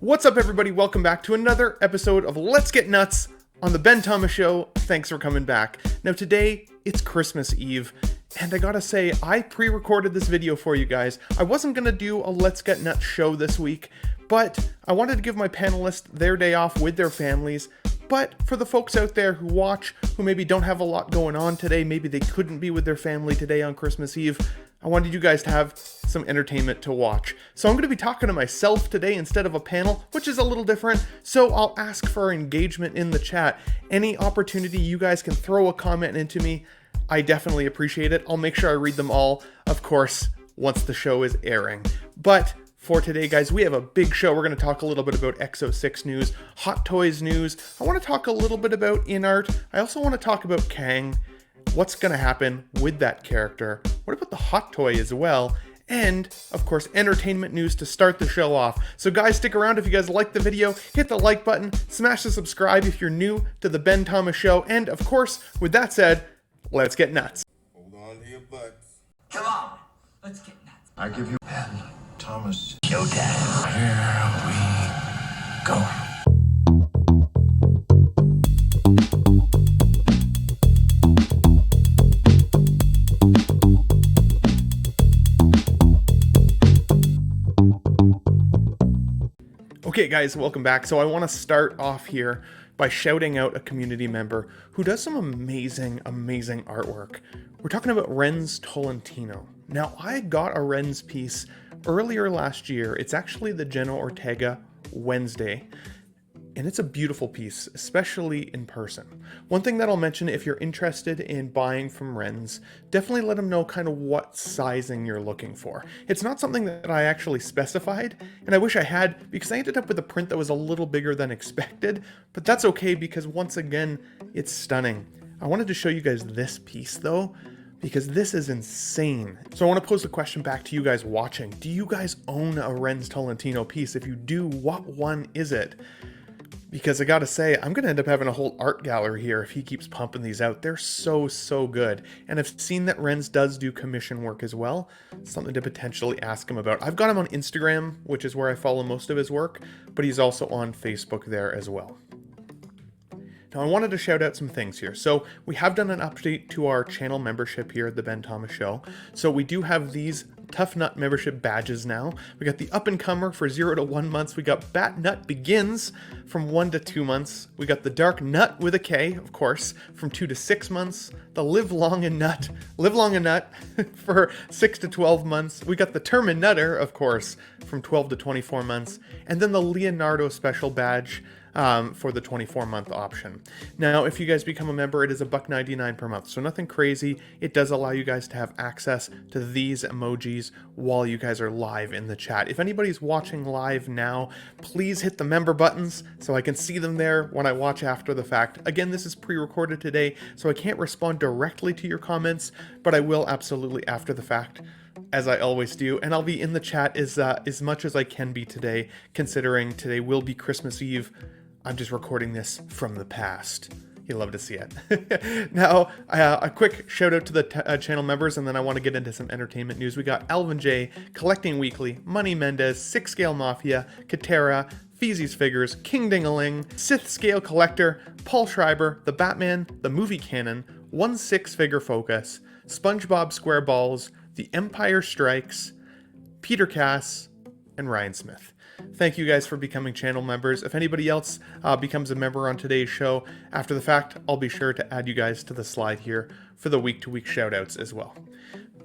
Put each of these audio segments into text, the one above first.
What's up, everybody? Welcome back to another episode of Let's Get Nuts on the Ben Thomas Show. Thanks for coming back. Now today, it's Christmas Eve, and I gotta say, I pre-recorded this video for you guys. I wasn't gonna do a Let's Get Nuts show this week, but I wanted to give my panelists their day off with their families. But for the folks out there who watch, who maybe don't have a lot going on today, maybe they couldn't be with their family today on Christmas Eve, I wanted you guys to have some entertainment to watch. So I'm going to be talking to myself today instead of a panel, which is a little different. So I'll ask for engagement in the chat. Any opportunity you guys can throw a comment into me, I definitely appreciate it. I'll make sure I read them all, of course, once the show is airing. But for today, guys, we have a big show. We're going to talk a little bit about X06 news, Hot Toys news. I want to talk a little bit about Inart. I also want to talk about Kang. What's going to happen with that character? What about the hot toy as well? And, of course, entertainment news to start the show off. So guys, stick around. If you guys like the video, hit the like button, smash the subscribe if you're new to the Ben Thomas Show. And, of course, with that said, let's get nuts. Hold on to your butts. Come on, let's get nuts. I give you Ben Thomas. Showtime. Here we go. Okay guys, welcome back. So I want to start off here by shouting out a community member who does some amazing artwork. We're talking about Renz Tolentino. Now, I got a Renz piece earlier last year. It's actually the Jenna Ortega Wednesday, and it's a beautiful piece, especially in person. One thing that I'll mention, if you're interested in buying from Renz, definitely let them know kind of what sizing you're looking for. It's not something that I actually specified, and I wish I had, because I ended up with a print that was a little bigger than expected, but that's okay because once again, it's stunning. I wanted to show you guys this piece though, because this is insane. So I want to pose the question back to you guys watching. Do you guys own a Renz Tolentino piece? If you do, what one is it? Because I gotta say, I'm gonna end up having a whole art gallery here if he keeps pumping these out. They're so good. And I've seen that Renz does do commission work as well. Something to potentially ask him about. I've got him on Instagram, which is where I follow most of his work, but he's also on Facebook there as well. Now I wanted to shout out some things here. So we have done an update to our channel membership here at the Ben Thomas Show. So we do have these Tough Nut membership badges now. We got the Up and Comer for 0 to 1 months. We got Bat Nut Begins from 1 to 2 months. We got the Dark Nut with a K, of course, from 2 to 6 months. The Live Long and Nut for 6 to 12 months. We got the Termin Nutter, of course, from 12 to 24 months. And then the Leonardo Special Badge for the 24-month option. Now, if you guys become a member, it is $1.99 per month, so nothing crazy. It does allow you guys to have access to these emojis while you guys are live in the chat. If anybody's watching live now, please hit the member buttons so I can see them there when I watch after the fact. Again, this is pre-recorded today, so I can't respond directly to your comments, but I will absolutely after the fact, as I always do, and I'll be in the chat as much as I can be today, considering today will be Christmas Eve. I'm just recording this from the past. You love to see it. Now, a quick shout out to the channel members, and then I want to get into some entertainment news. We got Alvin J, Collecting Weekly, Money Mendez, 6 Scale Mafia, Katera, Feezy's Figures, King Dingaling, Sith Scale Collector, Paul Schreiber, The Batman, The Movie Canon, 1/6 Figure Focus, SpongeBob Square Balls, The Empire Strikes, Peter Cass, and Ryan Smith. Thank you guys for becoming channel members. If anybody else becomes a member on today's show after the fact, I'll be sure to add you guys to the slide here for the week-to-week shoutouts as well.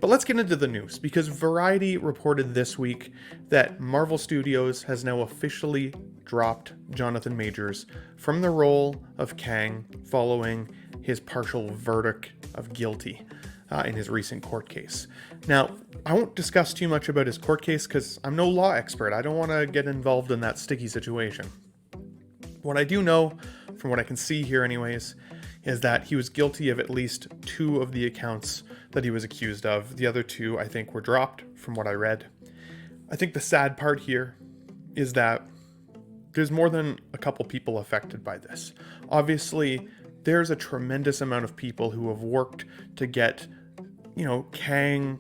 But let's get into the news, because Variety reported this week that Marvel Studios has now officially dropped Jonathan Majors from the role of Kang following his partial verdict of guilty in his recent court case. Now, I won't discuss too much about his court case because I'm no law expert. I don't want to get involved in that sticky situation. What I do know, from what I can see here anyways, is that he was guilty of at least 2 of the accounts that he was accused of. The other 2, I think, were dropped from what I read. I think the sad part here is that there's more than a couple people affected by this. Obviously, there's a tremendous amount of people who have worked to get, Kang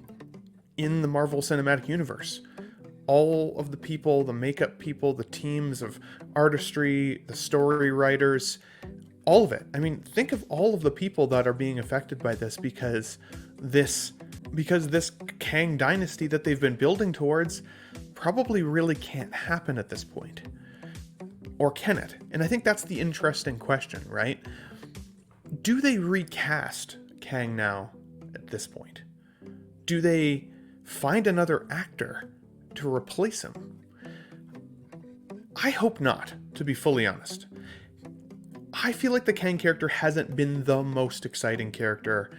in the Marvel Cinematic Universe. all of the people, the makeup people, the teams of artistry, the story writers, all of it. I mean, think of all of the people that are being affected by this this because this Kang dynasty that they've been building towards probably really can't happen at this point. Or can it? And I think that's the interesting question, right? Do they recast Kang now at this point? Do they find another actor to replace him? I hope not, to be fully honest. I feel like the Kang character hasn't been the most exciting character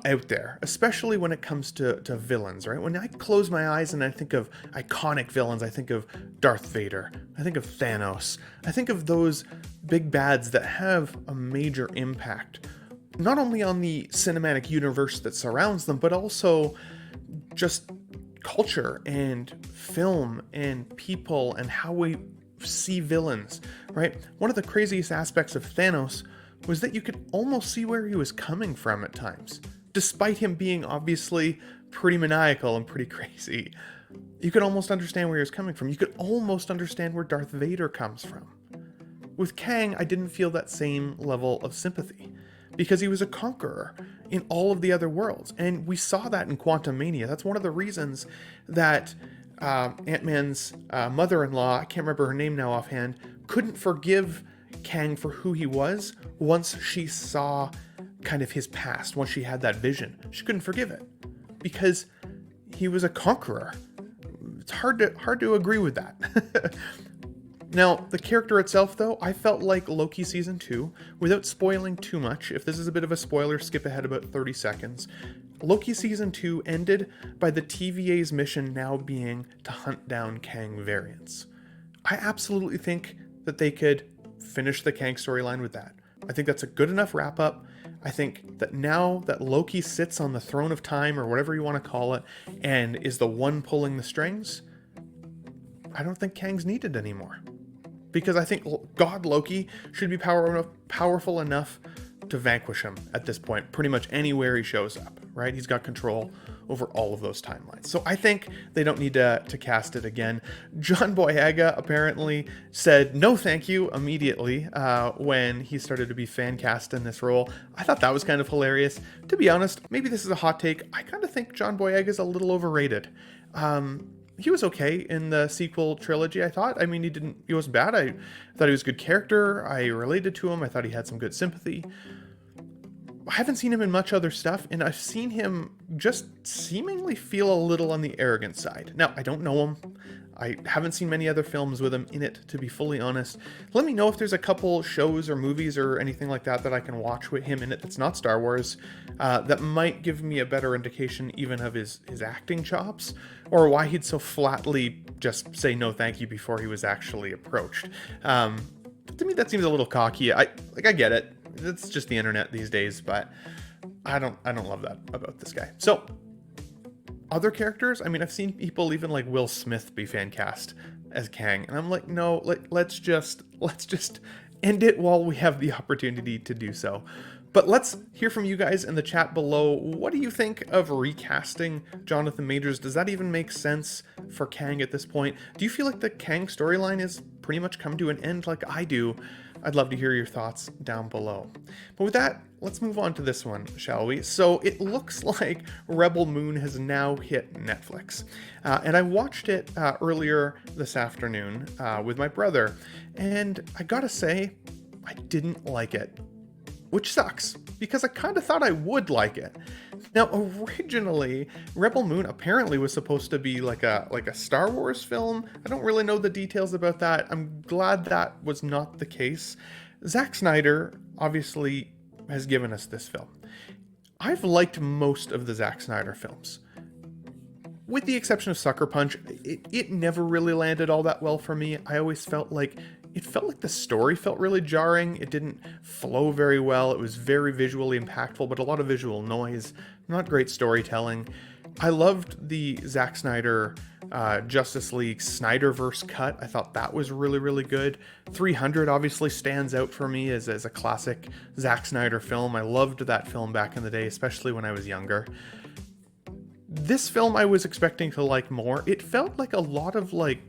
out there, especially when it comes to villains, right? When I close my eyes and I think of iconic villains, I think of Darth Vader, I think of Thanos, I think of those big bads that have a major impact, not only on the cinematic universe that surrounds them, but also just culture and film and people and how we see villains, right? One of the craziest aspects of Thanos was that you could almost see where he was coming from at times. Despite him being obviously pretty maniacal and pretty crazy, you could almost understand where he was coming from. You could almost understand where Darth Vader comes from. With Kang, I didn't feel that same level of sympathy because he was a conqueror in all of the other worlds. And we saw that in Quantumania. That's one of the reasons that Ant-Man's mother-in-law, I can't remember her name now offhand, couldn't forgive Kang for who he was once she saw kind of his past, once she had that vision. She couldn't forgive it because he was a conqueror. It's hard to agree with that. Now, the character itself, though, I felt like Loki Season 2, without spoiling too much, if this is a bit of a spoiler, skip ahead about 30 seconds. Loki Season 2 ended by the TVA's mission now being to hunt down Kang variants. I absolutely think that they could finish the Kang storyline with that. I think that's a good enough wrap-up. I think that now that Loki sits on the throne of time, or whatever you want to call it, and is the one pulling the strings, I don't think Kang's needed anymore. Because I think God Loki should be powerful enough to vanquish him at this point, pretty much anywhere he shows up, right? He's got control over all of those timelines. So I think they don't need to cast it again. John Boyega apparently said no thank you immediately when he started to be fan cast in this role. I thought that was kind of hilarious. To be honest, maybe this is a hot take. I kind of think John Boyega is a little overrated. He was okay in the sequel trilogy, I thought. I mean, he wasn't bad. I thought he was a good character. I related to him. I thought he had some good sympathy. I haven't seen him in much other stuff, and I've seen him just seemingly feel a little on the arrogant side. Now, I don't know him. I haven't seen many other films with him in it, to be fully honest. Let me know if there's a couple shows or movies or anything like that I can watch with him in it that's not Star Wars, that might give me a better indication even of his acting chops, or why he'd so flatly just say no thank you before he was actually approached. To me, that seems a little cocky. I get it. It's just the internet these days, but I don't love that about this guy. So, other characters, I mean, I've seen people even like Will Smith be fan cast as Kang, and I'm like, no, let's just end it while we have the opportunity to do so. But let's hear from you guys in the chat below. What do you think of recasting Jonathan Majors? Does that even make sense for Kang at this point? Do you feel like the Kang storyline is pretty much come to an end like I do? I'd love to hear your thoughts down below. But with that, let's move on to this one, shall we? So it looks like Rebel Moon has now hit Netflix. And I watched it earlier this afternoon with my brother. And I gotta say, I didn't like it. Which sucks, because I kind of thought I would like it. Now, originally, Rebel Moon apparently was supposed to be like a Star Wars film. I don't really know the details about that. I'm glad that was not the case. Zack Snyder obviously has given us this film. I've liked most of the Zack Snyder films. With the exception of Sucker Punch, it never really landed all that well for me. I always felt like the story felt really jarring. It didn't flow very well. It was very visually impactful, but a lot of visual noise. Not great storytelling. I loved the Zack Snyder Justice League Snyderverse cut. I thought that was really, really good. 300 obviously stands out for me as a classic Zack Snyder film. I loved that film back in the day, especially when I was younger. This film I was expecting to like more. It felt like a lot of like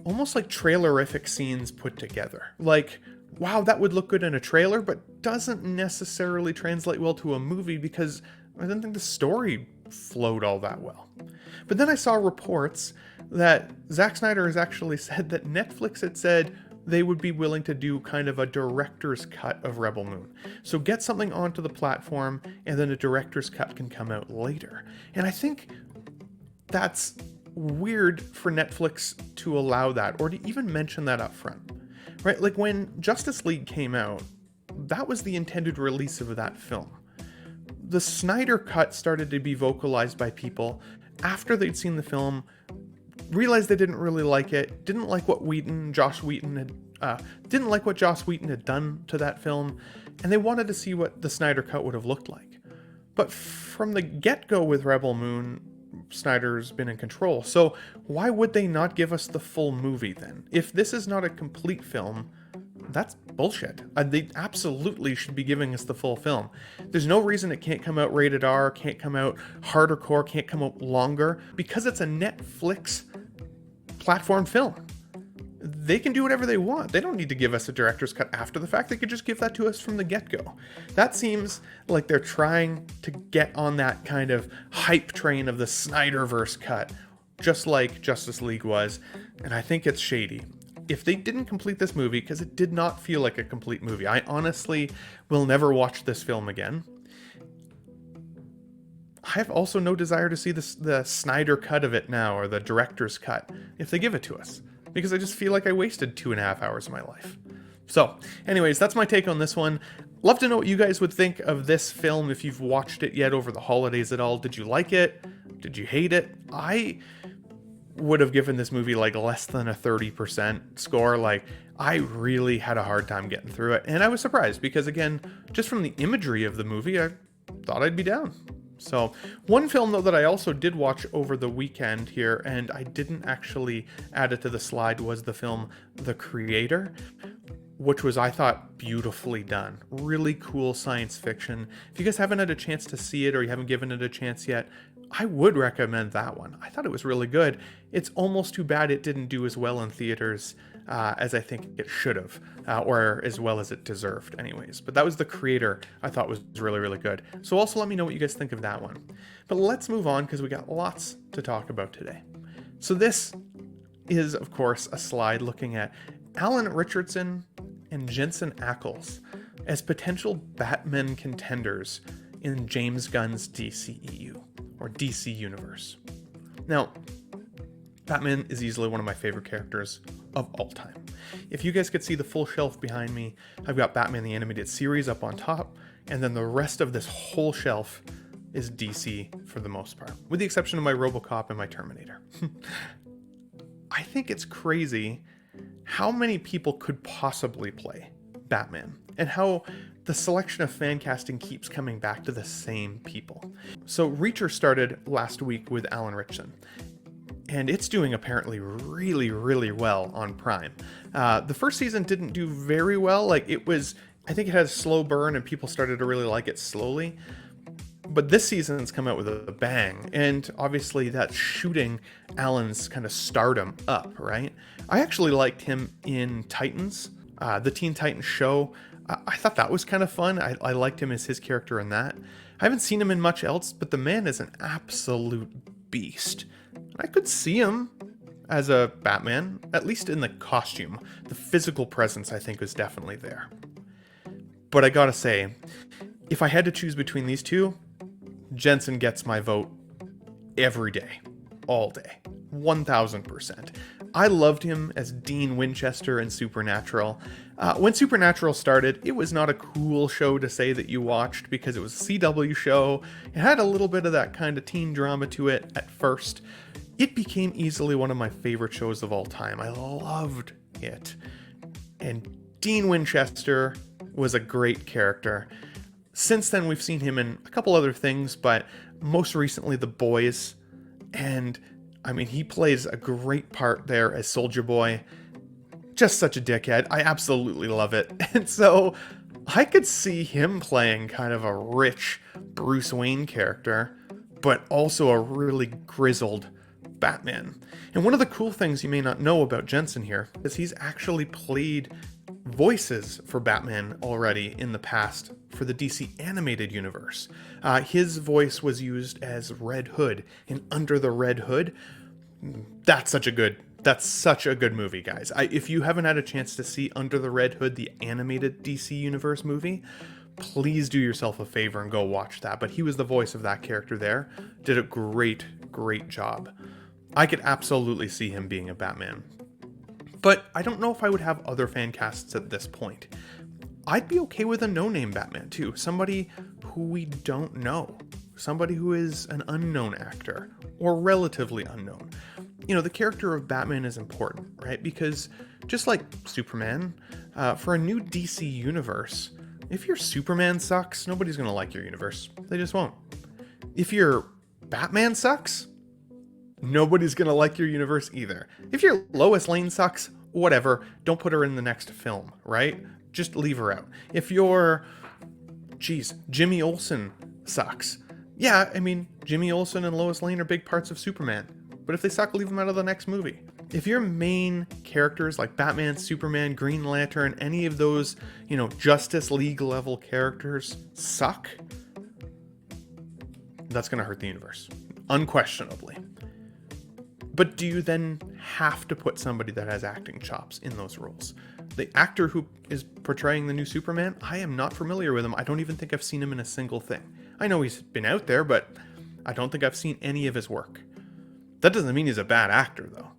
almost like trailerific scenes put together. Like, wow, that would look good in a trailer, but doesn't necessarily translate well to a movie because I didn't think the story flowed all that well. But then I saw reports that Zack Snyder has actually said that Netflix had said they would be willing to do kind of a director's cut of Rebel Moon. So get something onto the platform and then a director's cut can come out later. And I think that's weird for Netflix to allow that or to even mention that up front. Right? Like when Justice League came out, that was the intended release of that film. The Snyder cut started to be vocalized by people after they'd seen the film, realized they didn't really like it, didn't like what Joss Whedon had done to that film, and they wanted to see what the Snyder cut would have looked like. But from the get-go with Rebel Moon, Snyder's been in control, so why would they not give us the full movie then? If this is not a complete film, that's bullshit. They absolutely should be giving us the full film. There's no reason it can't come out rated R, can't come out harder core, can't come out longer, because it's a Netflix platform film. They can do whatever they want. They don't need to give us a director's cut after the fact. They could just give that to us from the get-go. That seems like they're trying to get on that kind of hype train of the Snyderverse cut, just like Justice League was, and I think it's shady. If they didn't complete this movie, because it did not feel like a complete movie, I honestly will never watch this film again. I have also no desire to see the Snyder cut of it now, or the director's cut, if they give it to us, because I just feel like I wasted 2.5 hours of my life. So, anyways, that's my take on this one. Love to know what you guys would think of this film, if you've watched it yet over the holidays at all. Did you like it? Did you hate it? I would have given this movie like less than a 30% score. Like, I really had a hard time getting through it, and I was surprised because, again, just from the imagery of the movie, I thought I'd be down. So, one film though that I also did watch over the weekend here, and I didn't actually add it to the slide, was the film The Creator, which was, I thought, beautifully done. Really cool science fiction. If you guys haven't had a chance to see it, or you haven't given it a chance yet, I would recommend that one. I thought it was really good. It's almost too bad it didn't do as well in theaters as I think it should have, or as well as it deserved anyways. But that was The Creator. I thought was really, really good. So also let me know what you guys think of that one. But let's move on, because we got lots to talk about today. So this is, of course, a slide looking at Alan Richardson and Jensen Ackles as potential Batman contenders in James Gunn's DCEU, or DC Universe. Now, Batman is easily one of my favorite characters of all time. If you guys could see the full shelf behind me, I've got Batman the Animated Series up on top, and then the rest of this whole shelf is DC for the most part, with the exception of my RoboCop and my Terminator. I think it's crazy how many people could possibly play Batman, and how the selection of fan casting keeps coming back to the same people. So Reacher started last week with Alan Richardson, and it's doing apparently really, really well on Prime. The first season didn't do very well. I think it had a slow burn and people started to really like it slowly. But this season's come out with a bang, and obviously that's shooting Alan's kind of stardom up, right? I actually liked him in Titans, the Teen Titans show. I thought that was kind of fun. I liked him as his character in that. I haven't seen him in much else, but the man is an absolute beast. I could see him as a Batman, at least in the costume. The physical presence, I think, is definitely there. But I gotta say, if I had to choose between these two, Jensen gets my vote every day, all day, 1000%. I loved him as Dean Winchester in Supernatural. When Supernatural started, it was not a cool show to say that you watched because it was a CW show. It had a little bit of that kind of teen drama to it at first. It became easily one of my favorite shows of all time. I loved it. And Dean Winchester was a great character. Since then, we've seen him in a couple other things, but most recently, The Boys. And, I mean, he plays a great part there as Soldier Boy. Just such a dickhead. I absolutely love it. And so, I could see him playing kind of a rich Bruce Wayne character but also a really grizzled Batman. And one of the cool things you may not know about Jensen here is he's actually played voices for Batman already in the past for the DC animated universe. His voice was used as Red Hood in Under the Red Hood. That's such a good movie, guys. If you haven't had a chance to see Under the Red Hood, the animated DC Universe movie, please do yourself a favor and go watch that. But he was the voice of that character there. Did a great job. I could absolutely see him being a Batman. But I don't know if I would have other fan casts at this point. I'd be okay with a no-name Batman too. Somebody who we don't know. Somebody who is an unknown actor, or relatively unknown. You know, the character of Batman is important, right? Because just like Superman, for a new DC universe, if your Superman sucks, nobody's going to like your universe. They just won't. If your Batman sucks, nobody's going to like your universe either. If your Lois Lane sucks, whatever, don't put her in the next film, right? Just leave her out. If your, Jimmy Olsen sucks. Yeah, I mean, Jimmy Olsen and Lois Lane are big parts of Superman. But if they suck, leave them out of the next movie. If your main characters like Batman, Superman, Green Lantern, any of those, Justice League level characters suck, that's going to hurt the universe. Unquestionably. But do you then have to put somebody that has acting chops in those roles? The actor who is portraying the new Superman, I am not familiar with him. I don't even think I've seen him in a single thing. I know he's been out there, but I don't think I've seen any of his work. That doesn't mean he's a bad actor, though.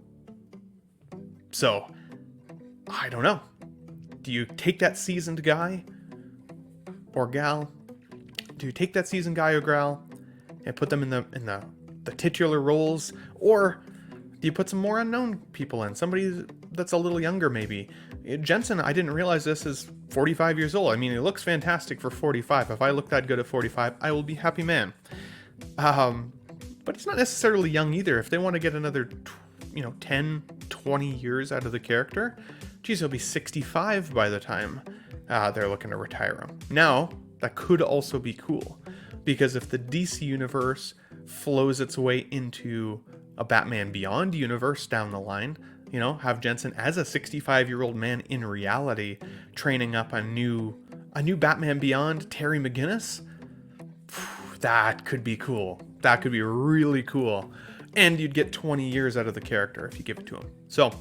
So, I don't know. Do you take that seasoned guy or gal? Do you take that seasoned guy or gal and put them in the titular roles? Or do you put some more unknown people in? Somebody that's a little younger, maybe. Jensen, I didn't realize this, is 45 years old. I mean, he looks fantastic for 45. If I look that good at 45, I will be happy man. But he's not necessarily young either. If they want to get another, 10, 20 years out of the character, geez, he'll be 65 by the time they're looking to retire him. Now, that could also be cool, because if the DC universe flows its way into a Batman Beyond universe down the line, have Jensen as a 65-year-old man in reality training up a new Batman Beyond, Terry McGinnis, that could be cool. That could be really cool. And you'd get 20 years out of the character if you give it to him. So,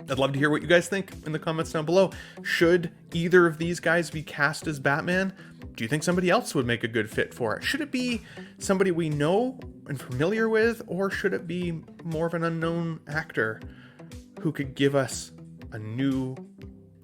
I'd love to hear what you guys think in the comments down below. Should either of these guys be cast as Batman? Do you think somebody else would make a good fit for it? Should it be somebody we know and familiar with, or should it be more of an unknown actor who could give us a new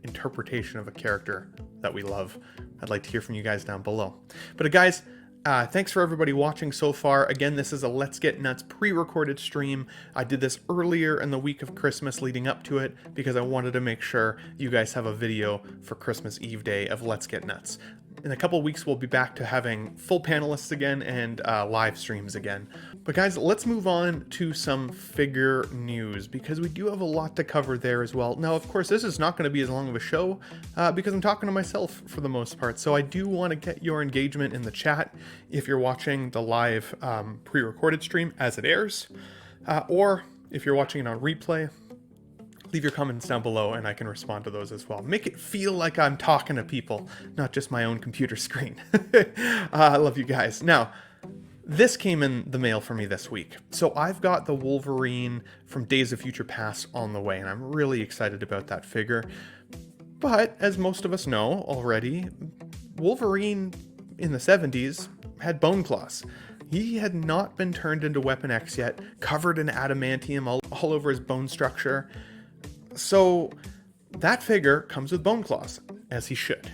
interpretation of a character that we love? I'd like to hear from you guys down below. But guys, thanks for everybody watching so far. Again, this is a Let's Get Nuts pre-recorded stream. I did this earlier in the week of Christmas leading up to it because I wanted to make sure you guys have a video for Christmas Eve day of Let's Get Nuts. In a couple weeks, we'll be back to having full panelists again and live streams again. But guys, let's move on to some figure news, because we do have a lot to cover there as well. Now, of course, this is not going to be as long of a show because I'm talking to myself for the most part. So I do want to get your engagement in the chat if you're watching the live pre-recorded stream as it airs, or if you're watching it on replay. Leave your comments down below and I can respond to those as well. Make it feel like I'm talking to people, not just my own computer screen. I love you guys. Now, this came in the mail for me this week. So I've got the Wolverine from Days of Future Past on the way, and I'm really excited about that figure. But as most of us know already, Wolverine in the 70s had bone claws. He had not been turned into Weapon X yet, covered in adamantium all over his bone structure. So that figure comes with bone claws, as he should.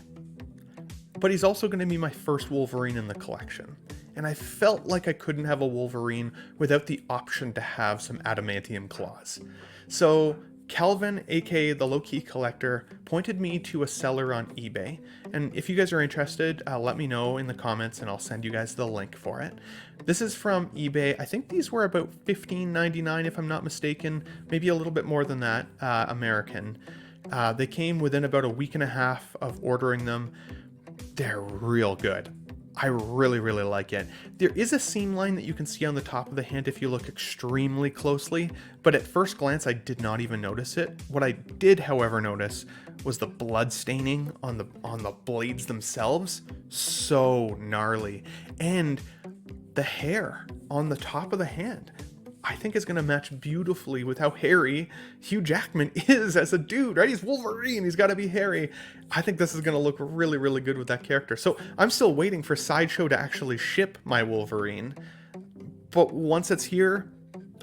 But he's also going to be my first Wolverine in the collection. And I felt like I couldn't have a Wolverine without the option to have some adamantium claws. So Calvin, aka the Low-Key Collector, pointed me to a seller on eBay. And if you guys are interested, let me know in the comments and I'll send you guys the link for it. This is from eBay. I think these were about $15.99 if I'm not mistaken, maybe a little bit more than that, American. They came within about a week and a half of ordering them. They're real good. I really, really like it. There is a seam line that you can see on the top of the hand if you look extremely closely, but at first glance I did not even notice it. What I did, however, notice was the blood staining on the blades themselves. So gnarly. And the hair on the top of the hand, I think is going to match beautifully with how hairy Hugh Jackman is as a dude, right? He's Wolverine. He's got to be hairy. I think this is going to look really, really good with that character. So I'm still waiting for Sideshow to actually ship my Wolverine. But once it's here,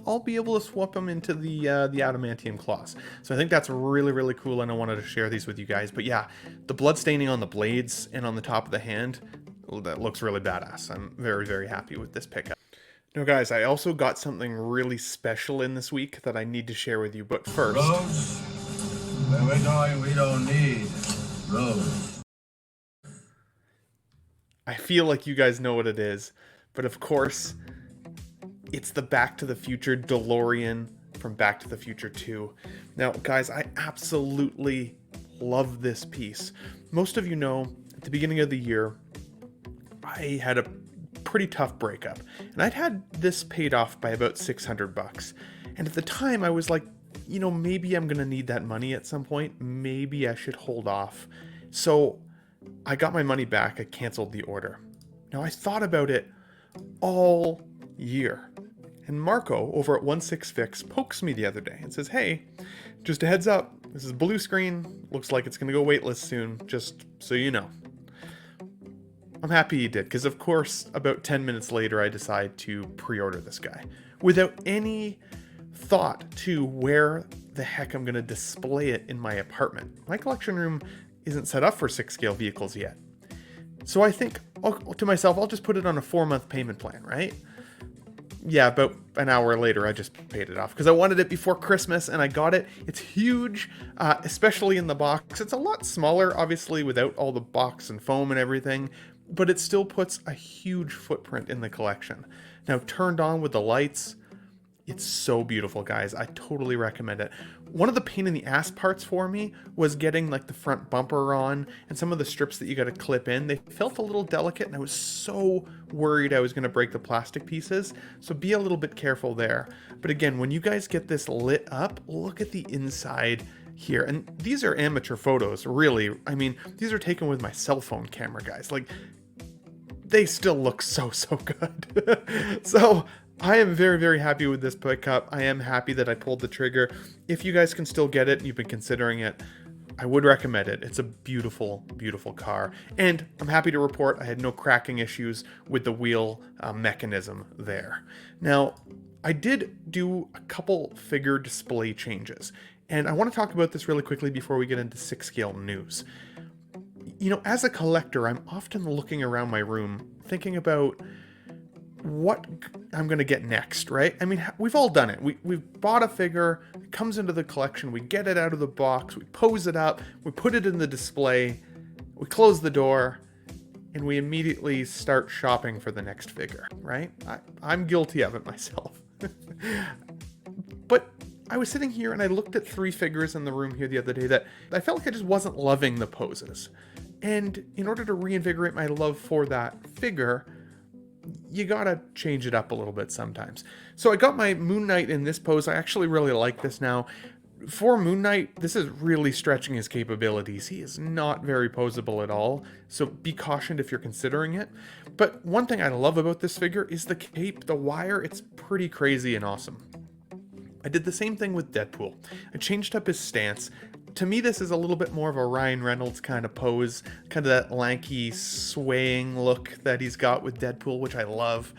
I'll be able to swap him into the adamantium claws. So I think that's really, really cool, and I wanted to share these with you guys. But yeah, the blood staining on the blades and on the top of the hand, that looks really badass. I'm very, very happy with this pickup. Now guys, I also got something really special in this week that I need to share with you, but first... Rose? When we're going, we don't need Rose. I feel like you guys know what it is, but of course, it's the Back to the Future DeLorean from Back to the Future 2. Now guys, I absolutely love this piece. Most of you know, at the beginning of the year, I had a pretty tough breakup, and I'd had this paid off by about $600. And at the time I was like, you know, maybe I'm gonna need that money at some point. Maybe I should hold off. So I got my money back. I canceled the order. Now I thought about it all year, and Marco over at 16Fix pokes me the other day and says, hey, just a heads up, this is blue screen, looks like it's gonna go waitlist soon, just so you know. I'm happy he did, because of course, about 10 minutes later, I decide to pre-order this guy without any thought to where the heck I'm going to display it in my apartment. My collection room isn't set up for 6-scale vehicles yet. So I think to myself, I'll just put it on a 4-month payment plan, right? Yeah, about an hour later, I just paid it off because I wanted it before Christmas, and I got it. It's huge, especially in the box. It's a lot smaller, obviously, without all the box and foam and everything, but it still puts a huge footprint in the collection. Now, turned on with the lights, it's so beautiful, guys. I totally recommend it. One of the pain in the ass parts for me was getting like the front bumper on and some of the strips that you got to clip in. They felt a little delicate, and I was so worried I was going to break the plastic pieces. So be a little bit careful there. But again, when you guys get this lit up, look at the inside here. And these are amateur photos, really. I mean, these are taken with my cell phone camera, guys. Like, they still look so good. So I am very, very happy with this pickup. I am happy that I pulled the trigger. If you guys can still get it and you've been considering it, I would recommend it. It's a beautiful, beautiful car. And I'm happy to report I had no cracking issues with the wheel mechanism there. Now, I did do a couple figure display changes, and I want to talk about this really quickly before we get into 6-scale news. You know, as a collector, I'm often looking around my room thinking about what I'm going to get next, right? I mean, we've all done it. We've bought a figure, it comes into the collection, we get it out of the box, we pose it up, we put it in the display, we close the door, and we immediately start shopping for the next figure, right? I'm guilty of it myself. But I was sitting here and I looked at 3 figures in the room here the other day that I felt like I just wasn't loving the poses. And in order to reinvigorate my love for that figure, you gotta change it up a little bit sometimes. So I got my Moon Knight in this pose. I actually really like this now. For Moon Knight, this is really stretching his capabilities. He is not very poseable at all, so be cautioned if you're considering it. But one thing I love about this figure is the cape, the wire. It's pretty crazy and awesome. I did the same thing with Deadpool. I changed up his stance. To me, this is a little bit more of a Ryan Reynolds kind of pose, kind of that lanky, swaying look that he's got with Deadpool, which I love.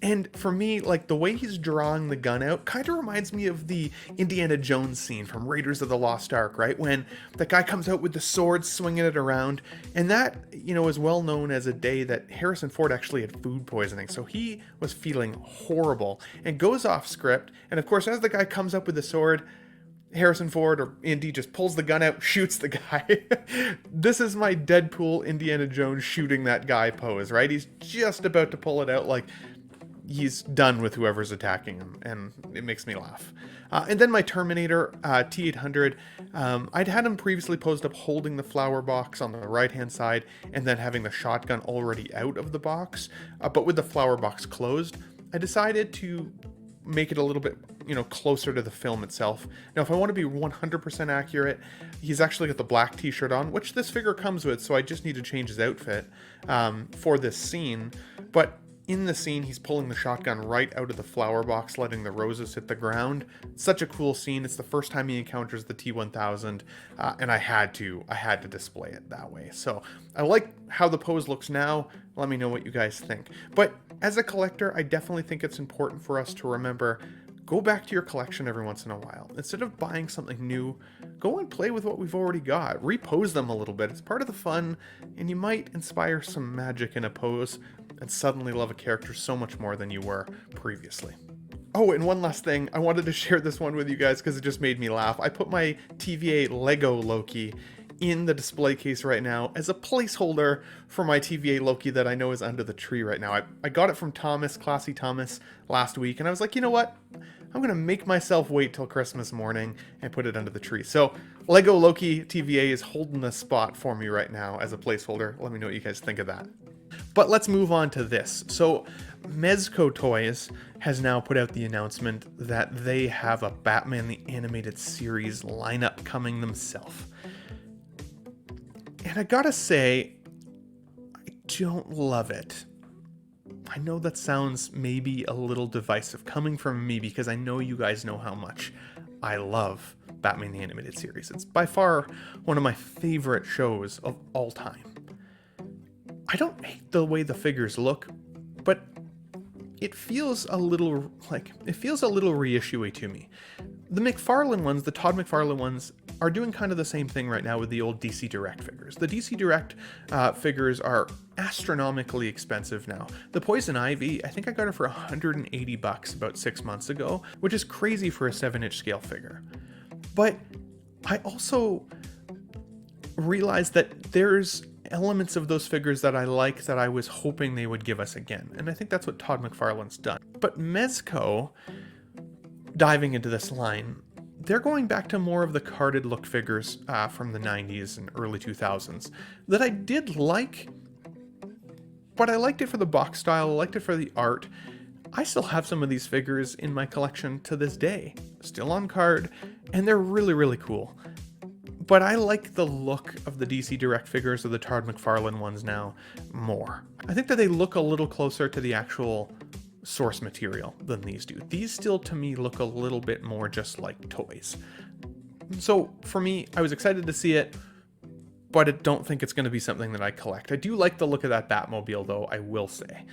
And for me, like, the way he's drawing the gun out kind of reminds me of the Indiana Jones scene from Raiders of the Lost Ark, right? When that guy comes out with the sword, swinging it around. And that, you know, is well known as a day that Harrison Ford actually had food poisoning. So he was feeling horrible and goes off script. And of course, as the guy comes up with the sword, Harrison Ford or Indy just pulls the gun out, shoots the guy. This is my Deadpool Indiana Jones shooting that guy pose, right? He's just about to pull it out, like, he's done with whoever's attacking him, and it makes me laugh. And then my Terminator T800, I'd had him previously posed up holding the flower box on the right hand side and then having the shotgun already out of the box, but with the flower box closed. I decided to make it a little bit, closer to the film itself. Now, if I want to be 100% accurate, he's actually got the black t-shirt on, which this figure comes with, so I just need to change his outfit for this scene. But in the scene, he's pulling the shotgun right out of the flower box, letting the roses hit the ground. Such a cool scene. It's the first time he encounters the T-1000, and I had to display it that way. So I like how the pose looks now. Let me know what you guys think. But as a collector, I definitely think it's important for us to remember, go back to your collection every once in a while. Instead of buying something new, go and play with what we've already got. Repose them a little bit. It's part of the fun, and you might inspire some magic in a pose and suddenly love a character so much more than you were previously. Oh, and one last thing. I wanted to share this one with you guys because it just made me laugh. I put my TVA Lego Loki in the display case right now as a placeholder for my TVA Loki that I know is under the tree right now. I got it from Thomas, Classy Thomas, last week, and I was like, you know what? I'm going to make myself wait till Christmas morning and put it under the tree. So Lego Loki TVA is holding the spot for me right now as a placeholder. Let me know what you guys think of that. But let's move on to this. So Mesco Toys has now put out the announcement that they have a Batman the Animated Series lineup coming themselves. And I gotta say, I don't love it. I know that sounds maybe a little divisive coming from me because I know you guys know how much I love Batman the Animated Series. It's by far one of my favorite shows of all time. I don't hate the way the figures look, but it feels a little reissue-y to me. The Mcfarlane ones, the Todd McFarlane ones, are doing kind of the same thing right now with the old DC Direct figures. The DC Direct figures are astronomically expensive now. The Poison Ivy, I think I got it for $180 about 6 months ago, which is crazy for a 7-inch scale figure. But I also realized that there's elements of those figures that I like that I was hoping they would give us again. And I think that's what Todd McFarlane's done. But Mesco, diving into this line, they're going back to more of the carded look figures from the 90s and early 2000s that I did like, but I liked it for the box style, I liked it for the art. I still have some of these figures in my collection to this day, still on card, and they're really, really cool. But I like the look of the DC Direct figures of the Todd McFarlane ones now more. I think that they look a little closer to the actual source material than these do. These still, to me, look a little bit more just like toys. So for me, I was excited to see it, but I don't think it's going to be something that I collect. I do like the look of that Batmobile, though, I will say.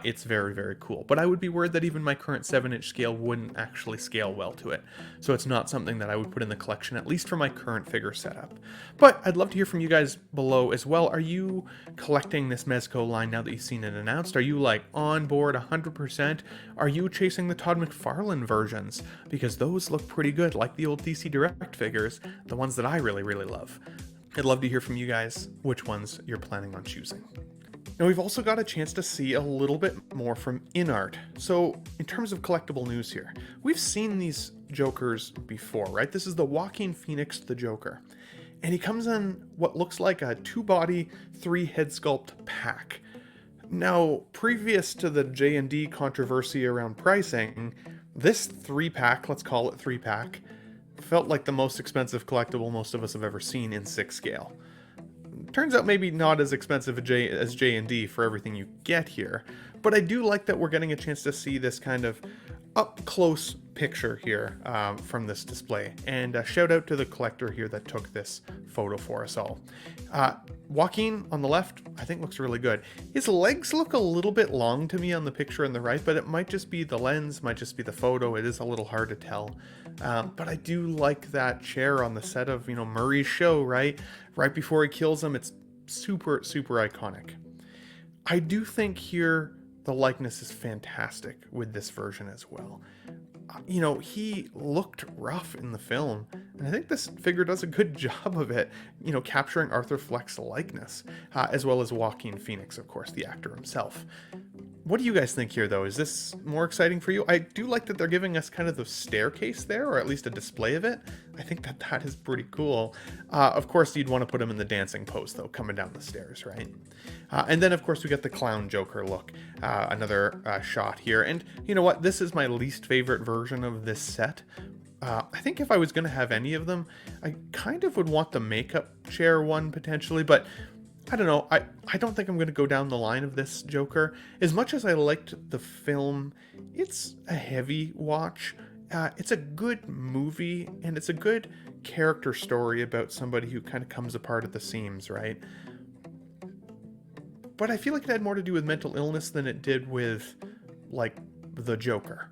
It's very, very cool. But I would be worried that even my current 7-inch scale wouldn't actually scale well to it. So it's not something that I would put in the collection, at least for my current figure setup. But I'd love to hear from you guys below as well. Are you collecting this Mesco line now that you've seen it announced? Are you like on board 100%? Are you chasing the Todd McFarlane versions? Because those look pretty good, like the old DC Direct figures, the ones that I really, really love. I'd love to hear from you guys which ones you're planning on choosing. Now, we've also got a chance to see a little bit more from Inart. So in terms of collectible news here, we've seen these Jokers before, right? This is the Joaquin Phoenix the Joker. And he comes in what looks like a 2-body, 3-head sculpt pack. Now, previous to the J&D controversy around pricing, this 3-pack, let's call it 3-pack, felt like the most expensive collectible most of us have ever seen in 6 scale. Turns out maybe not as expensive as J&D for everything you get here, but I do like that we're getting a chance to see this kind of up-close picture here from this display. And shout out to the collector here that took this photo for us all. Joaquin on the left, I think looks really good. His legs look a little bit long to me on the picture on the right, but it might just be the lens, might just be the photo. It is a little hard to tell. But I do like that chair on the set of, Murray's show, right? Right before he kills him. It's super, super iconic. I do think here the likeness is fantastic with this version as well. He looked rough in the film, and I think this figure does a good job of it, capturing Arthur Fleck's likeness, as well as Joaquin Phoenix, of course, the actor himself. What do you guys think here, though? Is this more exciting for you? I do like that they're giving us kind of the staircase there, or at least a display of it. I think that that is pretty cool. Of course, you'd want to put him in the dancing pose, though, coming down the stairs, right? And then, of course, we got the clown Joker look. Another shot here. And you know what? This is my least favorite version of this set. I think if I was going to have any of them, I kind of would want the makeup chair one, potentially, but I don't know. I don't think I'm going to go down the line of this Joker. As much as I liked the film, it's a heavy watch. It's a good movie, and it's a good character story about somebody who kind of comes apart at the seams, right? But I feel like it had more to do with mental illness than it did with, like, the Joker.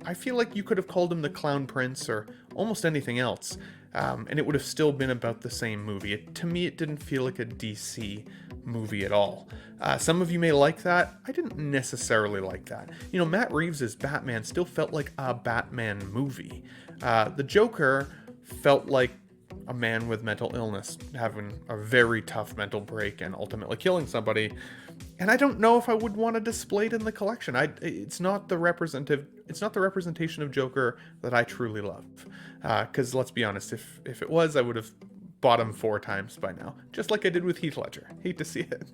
I feel like you could have called him the Clown Prince or almost anything else, and it would have still been about the same movie. To me, it didn't feel like a DC movie at all. Some of you may like that. I didn't necessarily like that. You know, Matt Reeves' Batman still felt like a Batman movie. The Joker felt like a man with mental illness having a very tough mental break and ultimately killing somebody. And I don't know if I would want to display it in the collection. It's not the representation of Joker that I truly love. Because let's be honest, if it was, I would have bought him 4 times by now, just like I did with Heath Ledger. Hate to see it.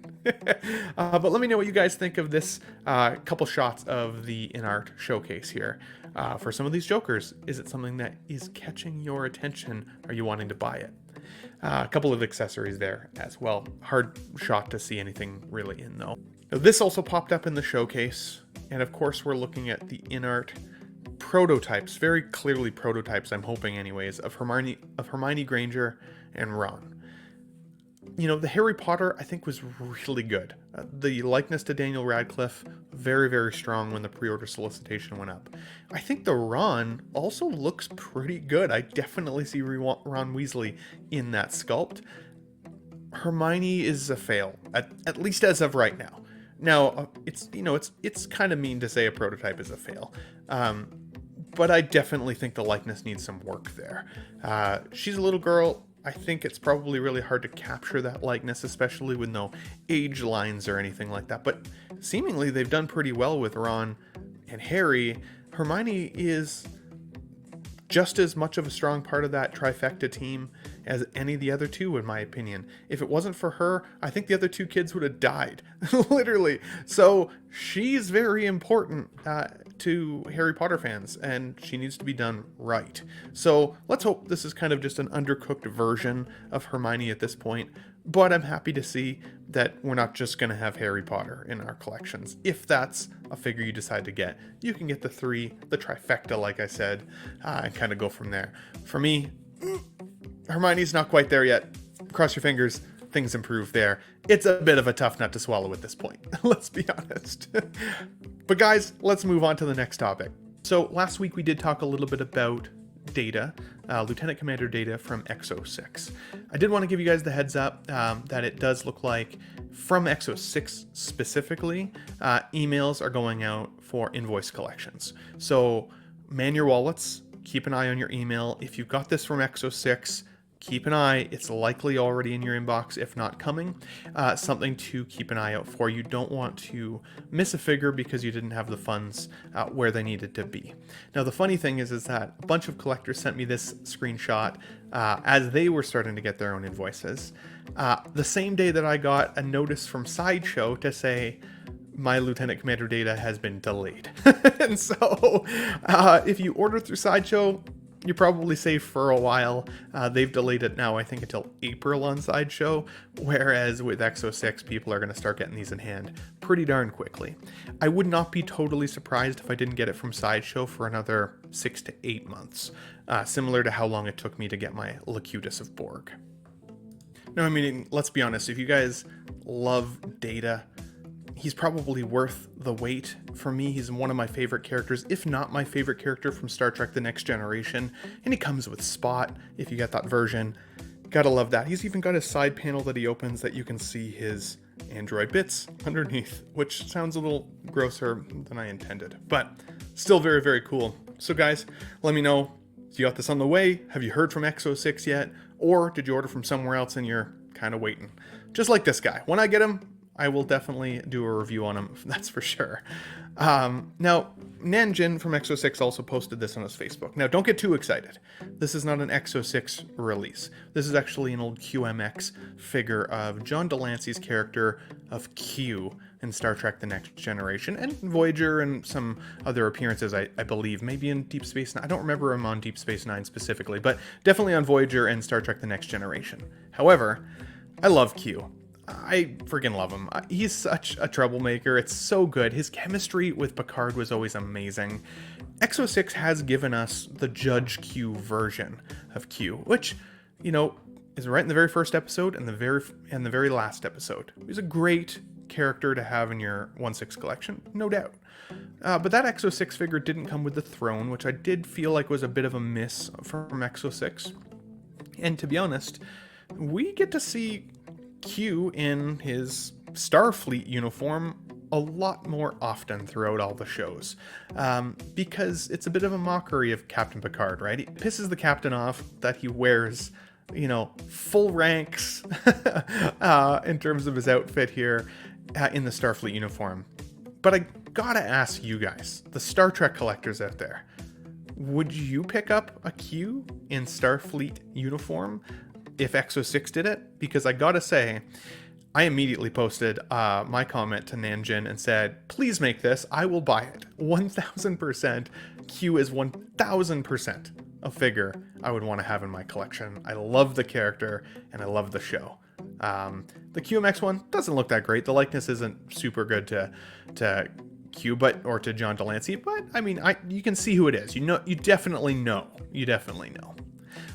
But let me know what you guys think of this couple shots of the Inart showcase here. For some of these Jokers, is it something that is catching your attention? Are you wanting to buy it? A couple of accessories there as well. Hard shot to see anything really in, though. Now, this also popped up in the showcase, and of course we're looking at the Inart prototypes, very clearly prototypes, I'm hoping anyways, of Hermione Granger and Ron. You know, the Harry Potter, I think, was really good. The likeness to Daniel Radcliffe, very, very strong when the pre-order solicitation went up. I think the Ron also looks pretty good. I definitely see Ron Weasley in that sculpt. Hermione is a fail, at least as of right now. Now, it's kind of mean to say a prototype is a fail. But I definitely think the likeness needs some work there. She's a little girl. I think it's probably really hard to capture that likeness, especially with no age lines or anything like that. But seemingly they've done pretty well with Ron and Harry. Hermione is just as much of a strong part of that trifecta team as any of the other two, in my opinion. If it wasn't for her, I think the other 2 kids would have died, literally. So she's very important to Harry Potter fans, and she needs to be done right. So let's hope this is kind of just an undercooked version of Hermione at this point. But I'm happy to see that we're not just going to have Harry Potter in our collections. If that's a figure you decide to get, you can get the 3, the trifecta, like I said, and kind of go from there. For me, Hermione's not quite there yet. Cross your fingers, things improve there. It's a bit of a tough nut to swallow at this point, let's be honest. But guys, let's move on to the next topic. So last week we did talk a little bit about Data, Lieutenant Commander Data from X06. I did want to give you guys the heads up that it does look like from X06 specifically, emails are going out for invoice collections. So man your wallets, keep an eye on your email. If you got this from X06, keep an eye. It's likely already in your inbox, if not coming. Something to keep an eye out for. You don't want to miss a figure because you didn't have the funds where they needed to be. Now, the funny thing is that a bunch of collectors sent me this screenshot as they were starting to get their own invoices. The same day that I got a notice from Sideshow to say, my Lieutenant Commander Data has been delayed. And so if you order through Sideshow, you're probably safe for a while. They've delayed it now, I think, until April on Sideshow, whereas with X06, people are going to start getting these in hand pretty darn quickly. I would not be totally surprised if I didn't get it from Sideshow for another 6 to 8 months, similar to how long it took me to get my Locutus of Borg. Now, I mean, let's be honest, if you guys love Data, he's probably worth the wait. For me, he's one of my favorite characters, if not my favorite character from Star Trek The Next Generation. And he comes with Spot, if you get that version. Gotta love that. He's even got a side panel that he opens that you can see his Android bits underneath, which sounds a little grosser than I intended, but still very, very cool. So guys, let me know, you got this on the way? Have you heard from X06 yet? Or did you order from somewhere else and you're kind of waiting? Just like this guy. When I get him, I will definitely do a review on him, that's for sure. Now, Nanjin from Exo6 also posted this on his Facebook. Now, don't get too excited. This is not an Exo6 release. This is actually an old QMX figure of John Delancey's character of Q in Star Trek The Next Generation, and Voyager and some other appearances, I believe, maybe in Deep Space Nine. I don't remember him on Deep Space Nine specifically, but definitely on Voyager and Star Trek The Next Generation. However, I love Q. I freaking love him. He's such a troublemaker. It's so good. His chemistry with Picard was always amazing. Exo6 has given us the Judge Q version of Q, which, you know, is right in the very first episode and the very last episode. He's a great character to have in your 1/6 collection, no doubt. But that Exo6 figure didn't come with the throne, which I did feel like was a bit of a miss from Exo6. And to be honest, we get to see Q in his Starfleet uniform a lot more often throughout all the shows, because it's a bit of a mockery of Captain Picard, right? It pisses the captain off that he wears, you know, full ranks in terms of his outfit here in the Starfleet uniform. But I gotta ask you guys, the Star Trek collectors out there, would you pick up a Q in Starfleet uniform if Exo6 did it? Because I gotta say, I immediately posted my comment to Nanjin and said, please make this, I will buy it. 1000%. Q is 1000% a figure I would want to have in my collection. I love the character and I love the show. The QMX one doesn't look that great. The likeness isn't super good to Q, or to John Delancey, but I mean, you can see who it is. You definitely know.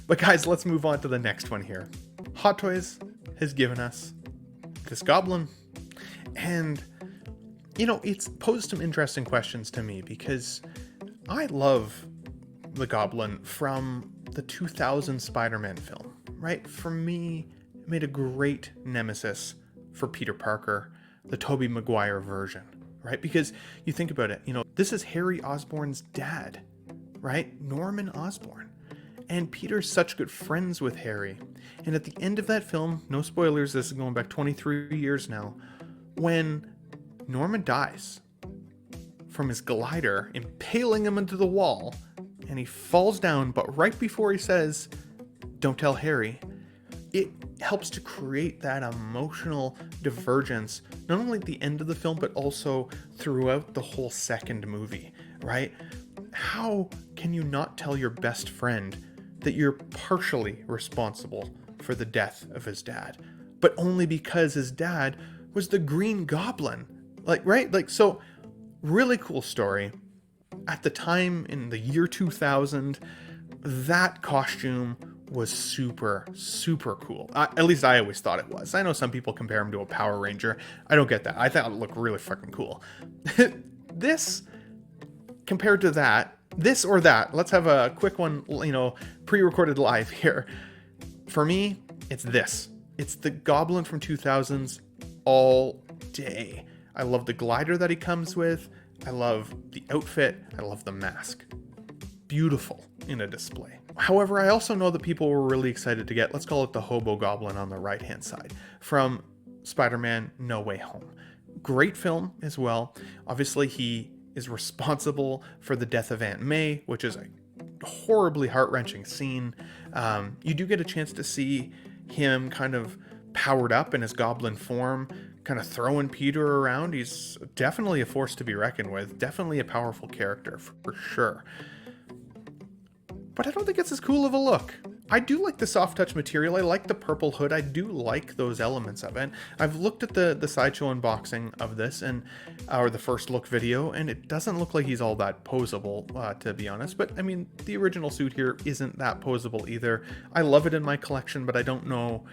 But guys, let's move on to the next one here. Hot Toys has given us this Goblin, and you know, it's posed some interesting questions to me because I love the Goblin from the 2000 Spider-Man film, right? For me, it made a great nemesis for Peter Parker, the Tobey Maguire version, right? Because you think about it, you know, this is Harry Osborn's dad, right? Norman Osborn. And Peter's such good friends with Harry. And at the end of that film, no spoilers, this is going back 23 years now, when Norman dies from his glider, impaling him into the wall, and he falls down, but right before he says, "Don't tell Harry," it helps to create that emotional divergence, not only at the end of the film, but also throughout the whole second movie, right? How can you not tell your best friend that you're partially responsible for the death of his dad, but only because his dad was the Green Goblin? Like, right? Like, so really cool story. At the time in the year 2000, that costume was super, super cool. At least I always thought it was. I know some people compare him to a Power Ranger. I don't get that. I thought it looked really fucking cool. This, compared to that, this or that, let's have a quick one, you know, pre-recorded live here. For me, it's this. It's the Goblin from 2000s all day. I love the glider that he comes with. I love the outfit. I love the mask. Beautiful in a display. However, I also know that people were really excited to get, let's call it the Hobo Goblin on the right-hand side, from Spider-Man No Way Home. Great film as well. Obviously, he is responsible for the death of Aunt May, which is a horribly heart-wrenching scene. You do get a chance to see him kind of powered up in his goblin form, kind of throwing Peter around. He's definitely a force to be reckoned with. Definitely a powerful character, for sure. But I don't think it's as cool of a look. I do like the soft touch material. I like the purple hood. I do like those elements of it. I've looked at the Sideshow unboxing of this, or the first look video, and it doesn't look like he's all that posable, to be honest. But I mean, the original suit here isn't that posable either. I love it in my collection, but I don't know,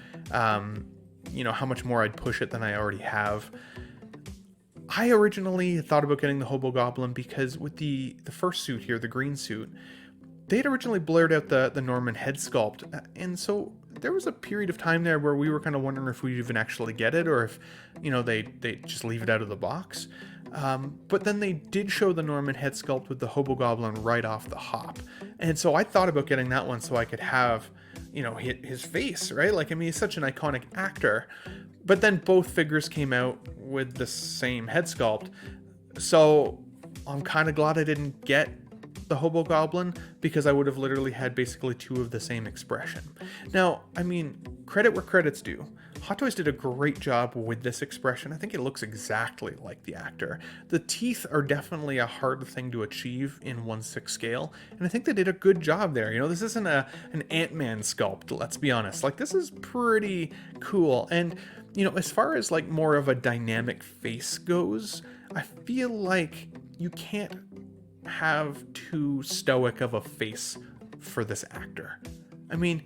you know, how much more I'd push it than I already have. I originally thought about getting the Hobo Goblin because with the first suit here, the green suit, they had originally blurred out the Norman head sculpt, and so there was a period of time there where we were kind of wondering if we'd even actually get it, or if, you know, they just leave it out of the box. But then they did show the Norman head sculpt with the Hobo Goblin right off the hop, and so I thought about getting that one so I could have his face, right? Like, I mean, he's such an iconic actor. But then both figures came out with the same head sculpt. So I'm kind of glad I didn't get the Hobo Goblin, because I would have literally had basically two of the same expression. Now, I mean, credit where credit's due. Hot Toys did a great job with this expression. I think it looks exactly like the actor. The teeth are definitely a hard thing to achieve in 1/6 scale, and I think they did a good job there. This isn't an Ant-Man sculpt, let's be honest. Like, this is pretty cool. And, as far as like more of a dynamic face goes, I feel like you can't have too stoic of a face for this actor. I mean,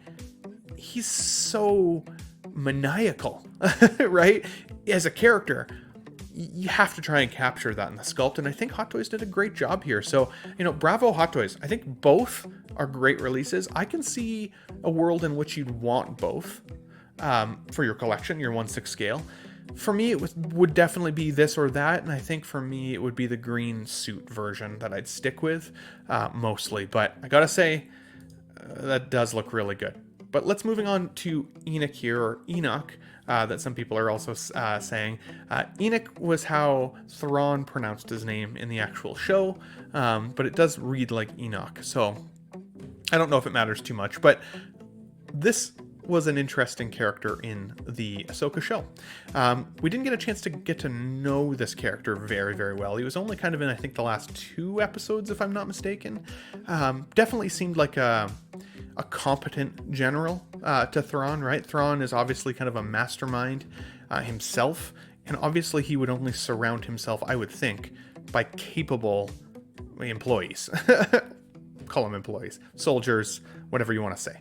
he's so maniacal, right? As a character, you have to try and capture that in the sculpt, and I think Hot Toys did a great job here. So, bravo Hot Toys. I think both are great releases. I can see a world in which you'd want both for your collection, your 1/6 scale. For me, it would definitely be this or that, and I think for me, it would be the green suit version that I'd stick with mostly. But I gotta say, that does look really good. But let's moving on to Enoch here, or Enoch, that some people are also saying. Enoch was how Thrawn pronounced his name in the actual show, but it does read like Enoch, so I don't know if it matters too much. But this was an interesting character in the Ahsoka show. We didn't get a chance to get to know this character very, very well. He was only kind of in, I think, the last 2 episodes, if I'm not mistaken. Definitely seemed like a competent general to Thrawn, right? Thrawn is obviously kind of a mastermind himself, and obviously he would only surround himself, I would think, by capable employees. Call them employees, soldiers, whatever you want to say.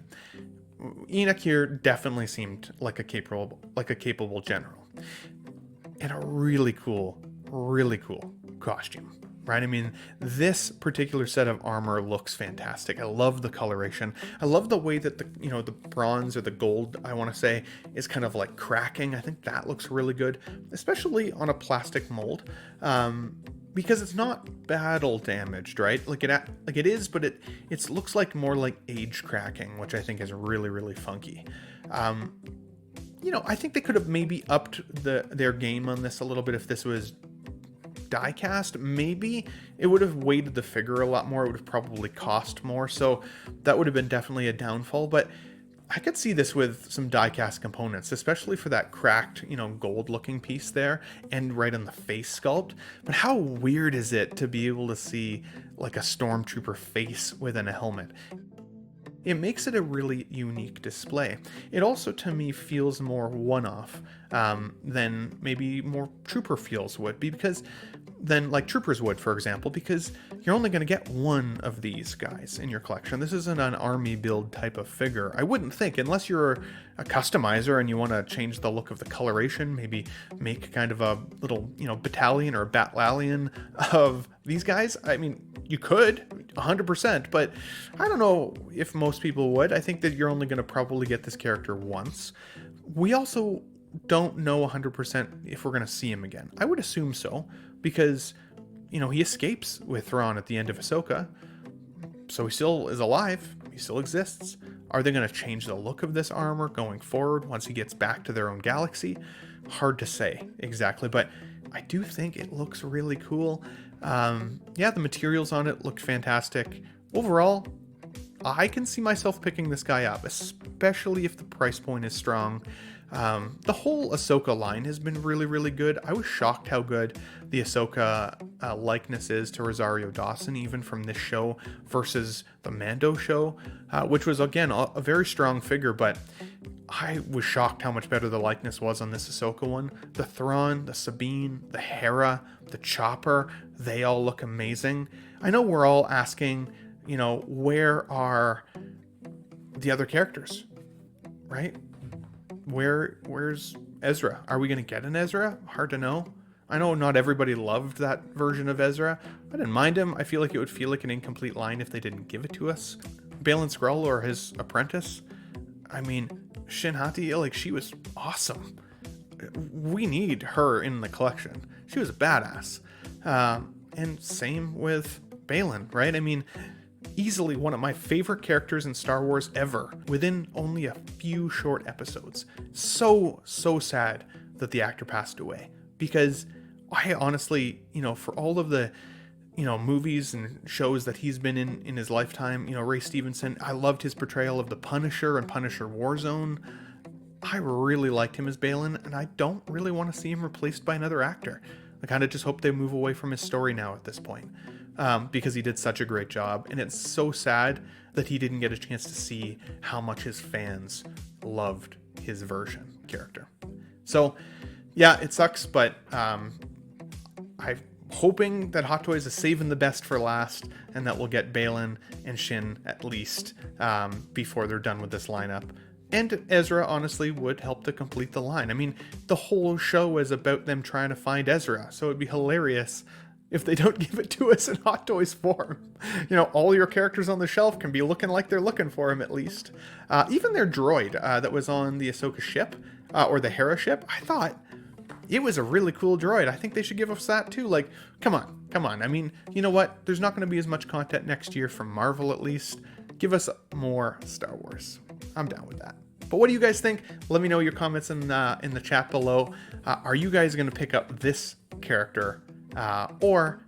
Enoch here definitely seemed like a capable general, and a really cool costume, right? I mean, this particular set of armor looks fantastic. I love the coloration. I love the way that the bronze or the gold, I want to say, is kind of like cracking. I think that looks really good, especially on a plastic mold. Because it's not battle damaged, right? Like it is, but it looks like more like age cracking, which I think is really, really funky. I think they could have maybe upped their game on this a little bit if this was die cast. Maybe it would have weighted the figure a lot more. It would have probably cost more, so that would have been definitely a downfall. But I could see this with some die-cast components, especially for that cracked, gold-looking piece there, and right on the face sculpt. But how weird is it to be able to see, like, a stormtrooper face within a helmet? It makes it a really unique display. It also, to me, feels more one-off than maybe more trooper feels would be, because than like troopers would, for example, because you're only going to get one of these guys in your collection. This isn't an army build type of figure, I wouldn't think, unless you're a customizer and you want to change the look of the coloration, maybe make kind of a little, battalion or a battalion of these guys. I mean, you could 100%, but I don't know if most people would. I think that you're only going to probably get this character once. We also don't know 100% if we're going to see him again. I would assume so, because, he escapes with Thrawn at the end of Ahsoka, so he still is alive, he still exists. Are they going to change the look of this armor going forward once he gets back to their own galaxy? Hard to say exactly, but I do think it looks really cool. The materials on it look fantastic. Overall, I can see myself picking this guy up, especially if the price point is strong. The whole Ahsoka line has been really, really good. I was shocked how good the Ahsoka likeness is to Rosario Dawson, even from this show versus the Mando show, which was, again, a very strong figure, but I was shocked how much better the likeness was on this Ahsoka one. The Thrawn, the Sabine, the Hera, the Chopper, they all look amazing. I know we're all asking, where are the other characters, right? Where's Ezra? Are we going to get an Ezra? Hard to know. I know not everybody loved that version of Ezra. I didn't mind him. I feel like it would feel like an incomplete line if they didn't give it to us. Baylan Skoll or his apprentice. I mean, Shin Hati, like, she was awesome. We need her in the collection. She was a badass. And same with Baylan, right? I mean, Easily one of my favorite characters in Star Wars ever, within only a few short episodes. So sad that the actor passed away, because I honestly, for all of the, movies and shows that he's been in his lifetime, Ray Stevenson, I loved his portrayal of the Punisher and Punisher Warzone. I really liked him as Balin, and I don't really want to see him replaced by another actor. I kind of just hope they move away from his story now at this point, because he did such a great job, and it's so sad that he didn't get a chance to see how much his fans loved his version character. So, yeah, it sucks, but I'm hoping that Hot Toys is saving the best for last, and that we'll get Balin and Shin at least before they're done with this lineup. And Ezra, honestly, would help to complete the line. I mean, the whole show is about them trying to find Ezra, so it'd be hilarious if they don't give it to us in Hot Toys form. All your characters on the shelf can be looking like they're looking for him, at least. Even their droid that was on the Ahsoka ship, or the Hera ship, I thought it was a really cool droid. I think they should give us that too. Like, come on. I mean, you know what? There's not going to be as much content next year from Marvel, at least. Give us more Star Wars. I'm down with that. But what do you guys think? Let me know your comments in the chat below. Are you guys going to pick up this character? Or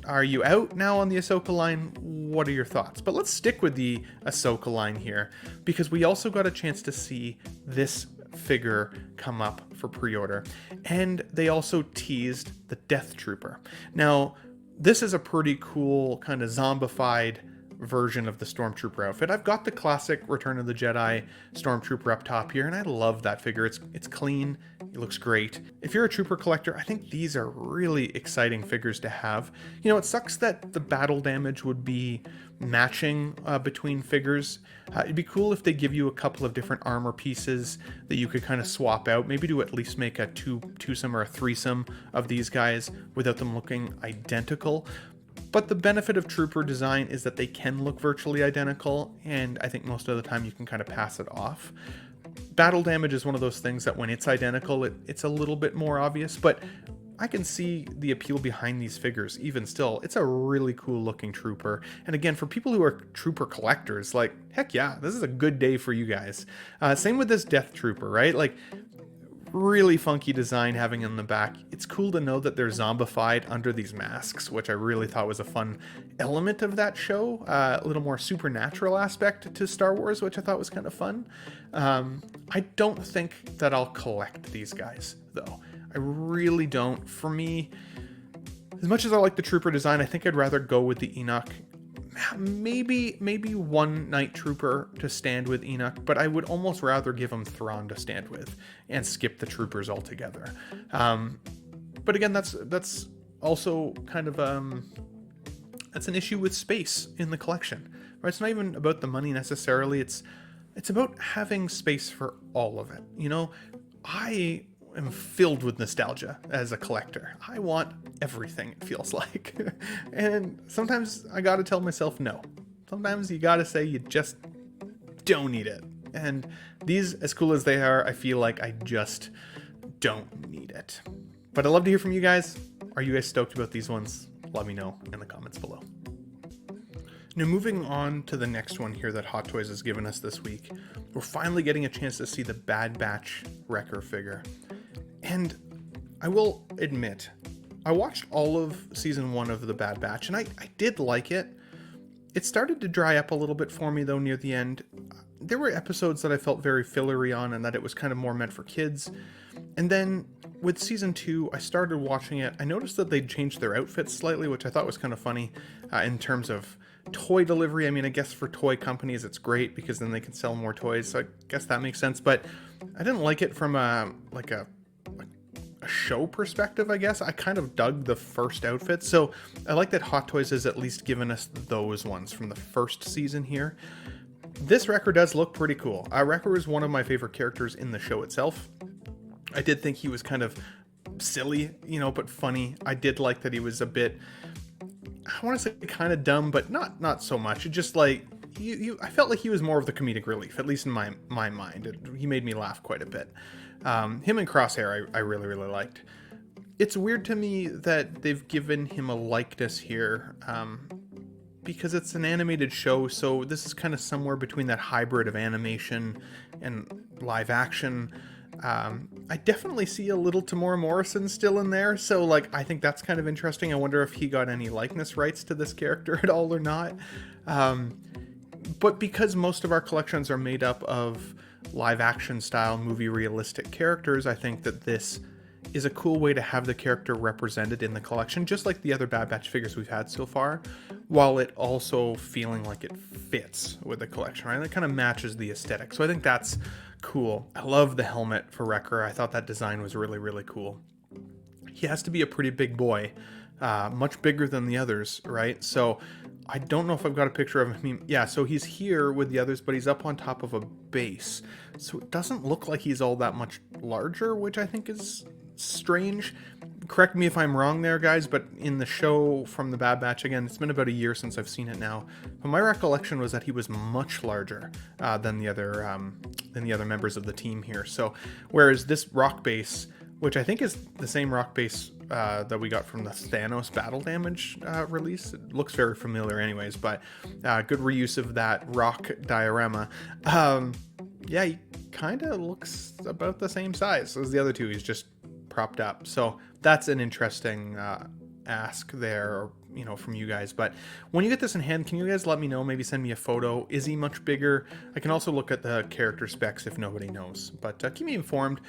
are you out now on the Ahsoka line? What are your thoughts? But let's stick with the Ahsoka line here, because we also got a chance to see this figure come up for pre-order. And they also teased the Death Trooper. Now, this is a pretty cool kind of zombified version of the Stormtrooper outfit. I've got the classic Return of the Jedi Stormtrooper up top here, and I love that figure. It's clean, it looks great. If you're a Trooper collector, I think these are really exciting figures to have. It sucks that the battle damage would be matching between figures. It'd be cool if they give you a couple of different armor pieces that you could kind of swap out, maybe to at least make a twosome or a threesome of these guys without them looking identical. But the benefit of Trooper design is that they can look virtually identical, and I think most of the time you can kind of pass it off. Battle damage is one of those things that when it's identical, it's a little bit more obvious, but I can see the appeal behind these figures. Even still, it's a really cool looking Trooper. And again, for people who are Trooper collectors, like, heck yeah, this is a good day for you guys. Same with this Death Trooper, right? Like, really funky design having in the back. It's cool to know that they're zombified under these masks, which I really thought was a fun element of that show. A little more supernatural aspect to Star Wars, which I thought was kind of fun. I don't think that I'll collect these guys, though. I really don't. For me, as much as I like the Trooper design, I think I'd rather go with the Enoch. Maybe one Night Trooper to stand with Enoch, but I would almost rather give him Thrawn to stand with and skip the Troopers altogether. But again, that's also kind of that's an issue with space in the collection, right? It's not even about the money necessarily. It's about having space for all of it. I am filled with nostalgia as a collector. I want everything, it feels like. And sometimes I gotta tell myself no. Sometimes you gotta say you just don't need it. And these, as cool as they are, I feel like I just don't need it. But I'd love to hear from you guys. Are you guys stoked about these ones? Let me know in the comments below. Now, moving on to the next one here that Hot Toys has given us this week, we're finally getting a chance to see the Bad Batch Wrecker figure. And I will admit, I watched all of season 1 of the Bad Batch, and I did like it. It started to dry up a little bit for me, though, near the end. There were episodes that I felt very fillery on, and that it was kind of more meant for kids. And then with season 2, I started watching it. I noticed that they'd changed their outfits slightly, which I thought was kind of funny in terms of toy delivery. I mean, I guess for toy companies, it's great because then they can sell more toys. So I guess that makes sense. But I didn't like it from a show perspective, I guess. I kind of dug the first outfit. So I like that Hot Toys has at least given us those ones from the first season here. This Wrecker does look pretty cool. Wrecker is one of my favorite characters in the show itself. I did think he was kind of silly, but funny. I did like that he was a bit, I want to say kind of dumb, but not so much. It just like, I felt like he was more of the comedic relief, at least in my mind. He made me laugh quite a bit. Him and Crosshair, I really, really liked. It's weird to me that they've given him a likeness here because it's an animated show, so this is kind of somewhere between that hybrid of animation and live action. I definitely see a little Tamora Morrison still in there, so like I think that's kind of interesting. I wonder if he got any likeness rights to this character at all or not. But because most of our collections are made up of live action style movie realistic characters, I think that this is a cool way to have the character represented in the collection, just like the other Bad Batch figures we've had so far, while it also feeling like it fits with the collection, right? It kind of matches the aesthetic. So I think that's cool. I love the helmet for Wrecker. I thought that design was really, really cool. He has to be a pretty big boy, much bigger than the others, right? So I don't know if I've got a picture of him. I mean, yeah, so he's here with the others, but he's up on top of a base. So it doesn't look like he's all that much larger, which I think is strange. Correct me if I'm wrong there, guys, but in the show from the Bad Batch, again, it's been about a year since I've seen it now, but my recollection was that he was much larger than the other members of the team here. So whereas this rock base, which I think is the same rock base that we got from the Thanos Battle Damage release. It looks very familiar anyways, but good reuse of that rock diorama. Yeah, he kind of looks about the same size as the other two. He's just propped up. So that's an interesting ask there, from you guys. But when you get this in hand, can you guys let me know? Maybe send me a photo. Is he much bigger? I can also look at the character specs if nobody knows. But keep me informed.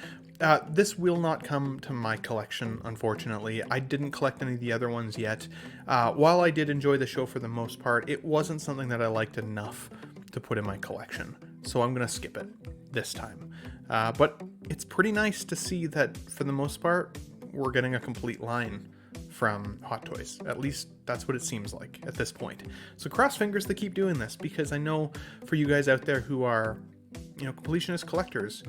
This will not come to my collection, unfortunately. I didn't collect any of the other ones yet. While I did enjoy the show for the most part, it wasn't something that I liked enough to put in my collection. So I'm going to skip it this time. But it's pretty nice to see that, for the most part, we're getting a complete line from Hot Toys. At least that's what it seems like at this point. So cross fingers to keep doing this, because I know for you guys out there who are, completionist collectors,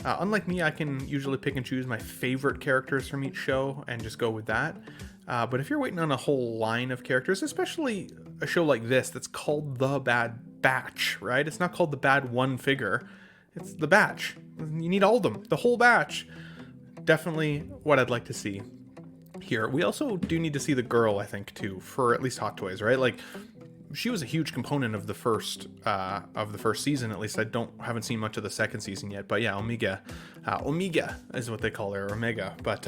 unlike me, I can usually pick and choose my favorite characters from each show and just go with that. But if you're waiting on a whole line of characters, especially a show like this that's called The Bad Batch, right? It's not called The Bad One Figure. It's The Batch. You need all of them, the whole batch. Definitely what I'd like to see here. We also do need to see the girl, I think, too, for at least Hot Toys, right? Like, she was a huge component of the first season. At least I haven't seen much of the second season yet. But yeah, Omega is what they call her, Omega. But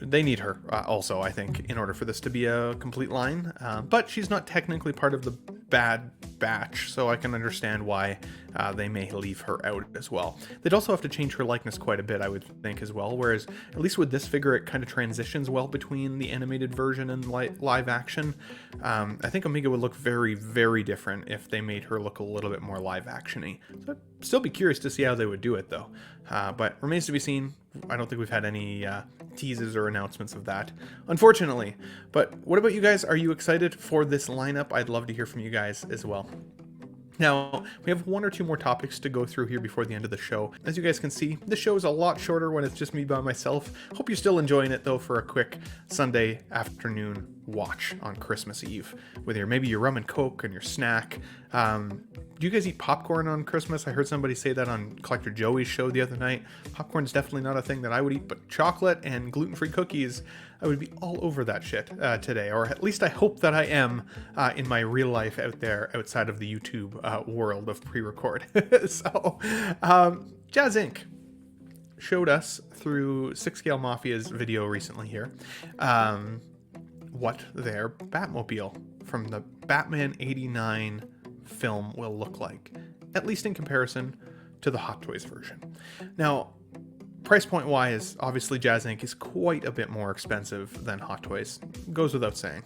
they need her also, I think, in order for this to be a complete line. But she's not technically part of the Bad Batch, so I can understand why they may leave her out as well. They'd also have to change her likeness quite a bit, I would think, as well. Whereas at least with this figure, it kind of transitions well between the animated version and live action. I think Omega would look very, very different if they made her look a little bit more live action-y. So I'd still be curious to see how they would do it, though. But remains to be seen. I don't think we've had any teases or announcements of that, unfortunately. But what about you guys? Are you excited for this lineup? I'd love to hear from you guys as well. Now, we have one or two more topics to go through here before the end of the show. As you guys can see, the show is a lot shorter when it's just me by myself. Hope you're still enjoying it, though, for a quick Sunday afternoon watch on Christmas Eve with maybe your rum and Coke and your snack. Do you guys eat popcorn on Christmas? I heard somebody say that on Collector Joey's show the other night. Popcorn's definitely not a thing that I would eat, but chocolate and gluten-free cookies, I would be all over that shit today, or at least I hope that I am in my real life out there outside of the YouTube world of pre-record. So, Jazz Inc. showed us through Six Scale Mafia's video recently here what their Batmobile from the Batman 89 film will look like, at least in comparison to the Hot Toys version. Now, price point wise, obviously Jazz Inc. is quite a bit more expensive than Hot Toys. Goes without saying.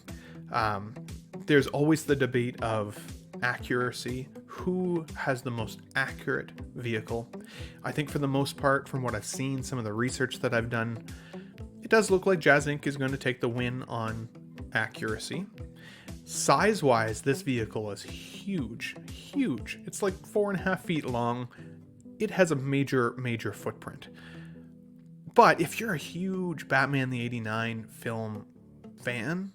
There's always the debate of accuracy. Who has the most accurate vehicle? I think for the most part, from what I've seen, some of the research that I've done, it does look like Jazz Inc. is going to take the win on accuracy. Size-wise, this vehicle is huge. It's like 4.5 feet long. It has a major footprint. But if you're a huge Batman the 89 film fan,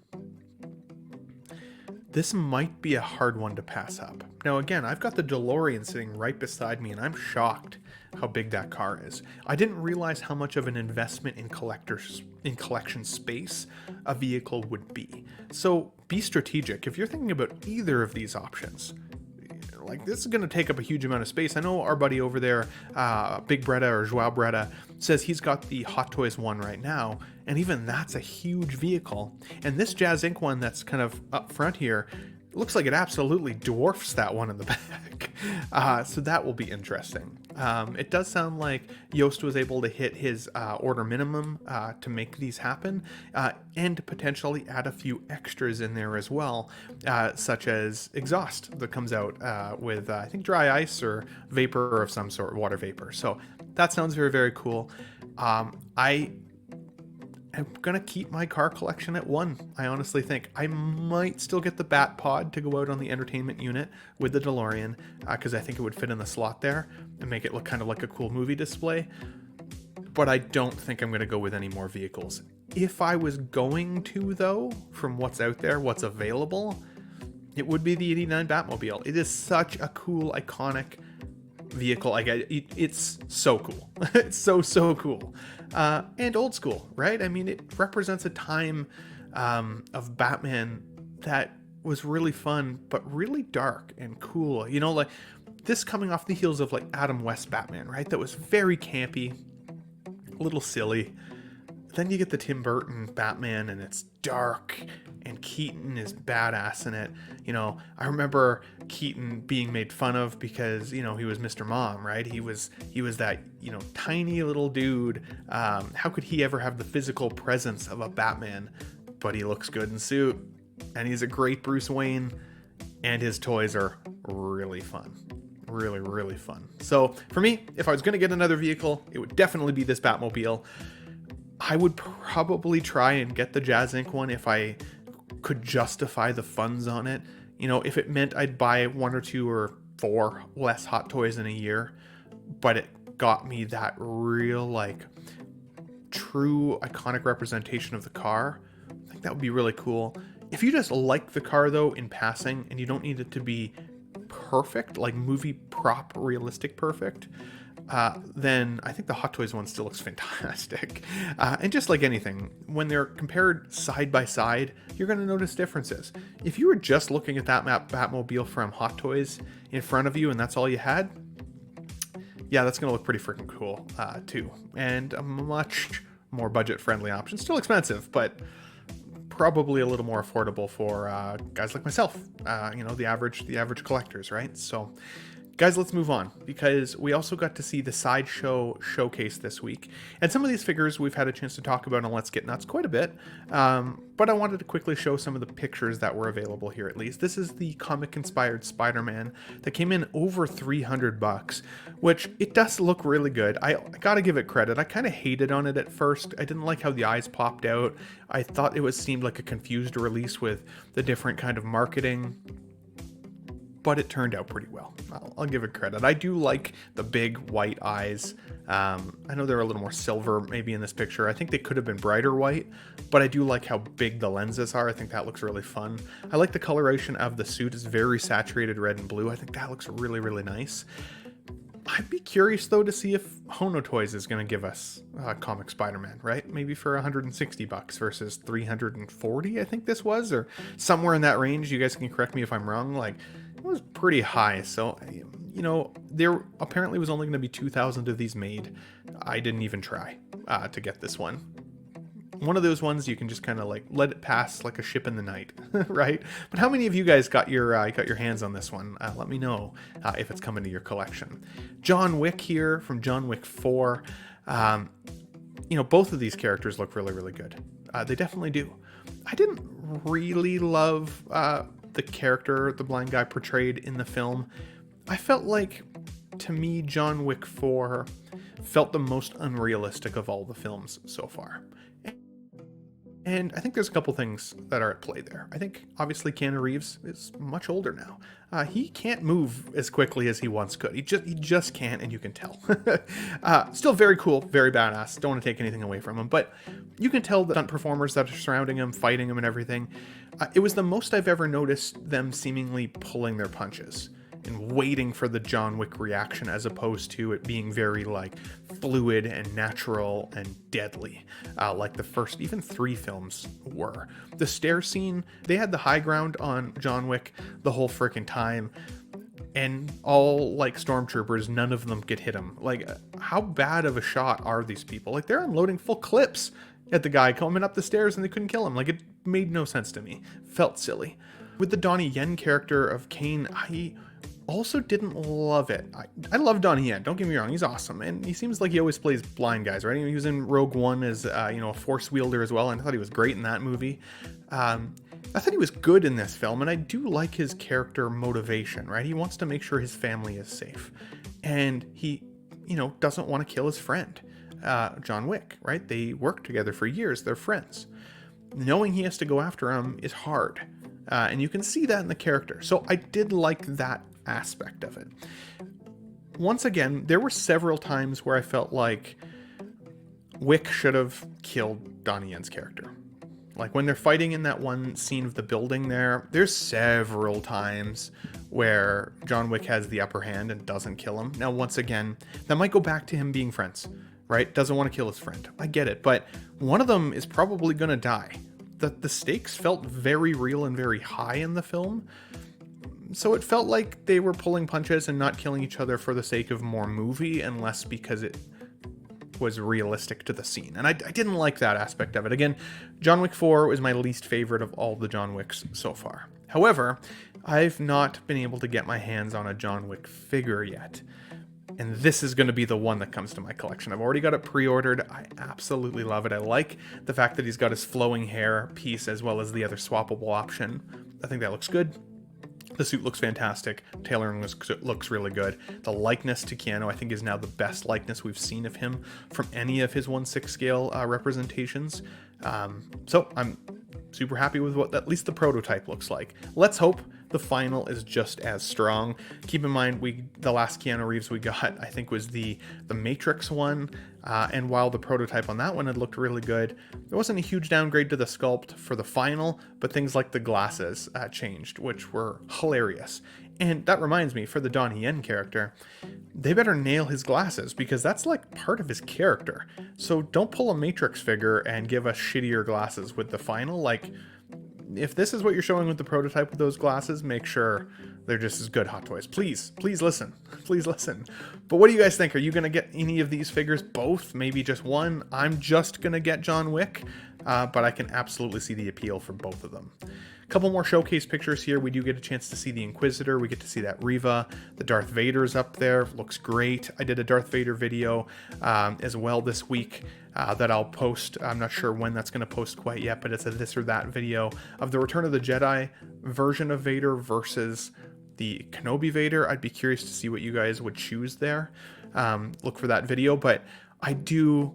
this might be a hard one to pass up. Now again, I've got the DeLorean sitting right beside me, and I'm shocked how big that car is. I didn't realize how much of an investment in collection space a vehicle would be. So be strategic. If you're thinking about either of these options, like, this is going to take up a huge amount of space. I know our buddy over there, Big Bretta or Joao Bretta, says he's got the Hot Toys one right now, and even that's a huge vehicle. And this Jazz Inc. one that's kind of up front here, looks like it absolutely dwarfs that one in the back. So that will be interesting. It does sound like Yost was able to hit his order minimum to make these happen, and potentially add a few extras in there as well, such as exhaust that comes out with, I think, dry ice or vapor of some sort, water vapor. So that sounds very, very cool. I'm going to keep my car collection at one. I honestly think I might still get the Bat Pod to go out on the entertainment unit with the DeLorean, because I think it would fit in the slot there and make it look kind of like a cool movie display. But I don't think I'm going to go with any more vehicles. If I was going to, though, from what's out there, what's available, it would be the 89 Batmobile. It is such a cool, iconic vehicle. It's so cool. It's so cool. And old school, right? I mean, it represents a time of Batman that was really fun, but really dark and cool. You know, like, this coming off the heels of, like, Adam West Batman, right? That was very campy, a little silly. Then you get the Tim Burton Batman, and it's dark, and Keaton is badass in it. You know, I remember Keaton being made fun of because, you know, he was Mr. Mom, right? He was that, you know, tiny little dude. How could he ever have the physical presence of a Batman? But he looks good in suit, and he's a great Bruce Wayne, and his toys are really fun. Really, really fun. So for me, if I was going to get another vehicle, it would definitely be this Batmobile. I would probably try and get the Jazz Inc. one if I could justify the funds on it. You know, if it meant I'd buy 1 or 2 or 4 less Hot Toys in a year, but it got me that real, like, true iconic representation of the car, I think that would be really cool. If you just like the car, though, in passing, and you don't need it to be perfect, like movie prop realistic perfect, then I think the Hot Toys one still looks fantastic. And just like anything, when they're compared side by side, you're going to notice differences. If you were just looking at that Batmobile from Hot Toys in front of you and that's all you had, yeah, that's going to look pretty freaking cool too. And a much more budget-friendly option. Still expensive, but probably a little more affordable for guys like myself, you know, the average collectors, right? So guys, let's move on, because we also got to see the Sideshow showcase this week. And some of these figures we've had a chance to talk about on Let's Get Nuts quite a bit. But I wanted to quickly show some of the pictures that were available here, at least. This is the comic-inspired Spider-Man that came in over $300, which it does look really good. I gotta give it credit. I kind of hated on it at first. I didn't like how the eyes popped out. I thought it seemed like a confused release with the different kind of marketing, but it turned out pretty well. I'll give it credit. I do like the big white eyes. I know they're a little more silver maybe in this picture. I think they could have been brighter white, but I do like how big the lenses are. I think that looks really fun. I like the coloration of the suit. It's very saturated red and blue. I think that looks really, really nice. I'd be curious, though, to see if Hono Toys is going to give us comic Spider-Man, right? Maybe for $160 versus $340, I think this was, or somewhere in that range. You guys can correct me if I'm wrong. Like, it was pretty high. So, you know, there apparently was only going to be 2,000 of these made. I didn't even try to get this one. One of those ones you can just kind of like let it pass like a ship in the night, right? But how many of you guys got your hands on this one? Let me know if it's coming to your collection. John Wick here from John Wick 4. You know, both of these characters look really, really good. They definitely do. I didn't really love the character the blind guy portrayed in the film. I felt like, to me, John Wick 4 felt the most unrealistic of all the films so far. And I think there's a couple things that are at play there. I think, obviously, Keanu Reeves is much older now. He can't move as quickly as he once could. He just can't, and you can tell. Still very cool, very badass. Don't want to take anything away from him. But you can tell the stunt performers that are surrounding him, fighting him and everything. It was the most I've ever noticed them seemingly pulling their punches. and waiting for the John Wick reaction, as opposed to it being very like fluid and natural and deadly, like the first even 3 films were. The stair scene, they had the high ground on John Wick the whole freaking time, and all like stormtroopers, none of them could hit him. Like, how bad of a shot are these people? Like, they're unloading full clips at the guy coming up the stairs and they couldn't kill him. Like, it made no sense to me. Felt silly. With the Donnie Yen character of Kane, I also didn't love it. I love Donnie Yen, don't get me wrong, he's awesome, and he seems like he always plays blind guys, right? He was in Rogue One as a force wielder as well, and I thought he was great in that movie. I thought he was good in this film, and I do like his character motivation, right? He wants to make sure his family is safe, and he, doesn't want to kill his friend, John Wick, right? They worked together for years, they're friends. Knowing he has to go after him is hard, and you can see that in the character, so I did like that aspect of it. Once again, there were several times where I felt like Wick should have killed Donnie Yen's character. Like when they're fighting in that one scene of the building there's several times where John Wick has the upper hand and doesn't kill him. Now, once again, that might go back to him being friends, right? Doesn't want to kill his friend. I get it, but one of them is probably going to die. The stakes felt very real and very high in the film. So it felt like they were pulling punches and not killing each other for the sake of more movie and less because it was realistic to the scene. And I didn't like that aspect of it. Again, John Wick 4 was my least favorite of all the John Wicks so far. However, I've not been able to get my hands on a John Wick figure yet. And this is going to be the one that comes to my collection. I've already got it pre-ordered. I absolutely love it. I like the fact that he's got his flowing hair piece as well as the other swappable option. I think that looks good. The suit looks fantastic. Tailoring looks really good. The likeness to Keanu, I think, is now the best likeness we've seen of him from any of his 1/6 scale representations. So I'm super happy with what at least the prototype looks like. Let's hope the final is just as strong. Keep in mind, the last Keanu Reeves we got, I think, was the Matrix one, and while the prototype on that one had looked really good, there wasn't a huge downgrade to the sculpt for the final, but things like the glasses changed, which were hilarious. And that reminds me, for the Donnie Yen character, they better nail his glasses, because that's like part of his character. So don't pull a Matrix figure and give us shittier glasses with the final. Like, if this is what you're showing with the prototype with those glasses, make sure they're just as good, Hot Toys. Please listen. Please listen. But what do you guys think? Are you going to get any of these figures? Both? Maybe just one? I'm just going to get John Wick, but I can absolutely see the appeal for both of them. A couple more showcase pictures here. We do get a chance to see the Inquisitor. We get to see that Reva. The Darth Vader's up there. Looks great. I did a Darth Vader video as well this week that I'll post. I'm not sure when that's going to post quite yet, but it's a this or that video of the Return of the Jedi version of Vader versus the Kenobi Vader. I'd be curious to see what you guys would choose there. Look for that video, but I do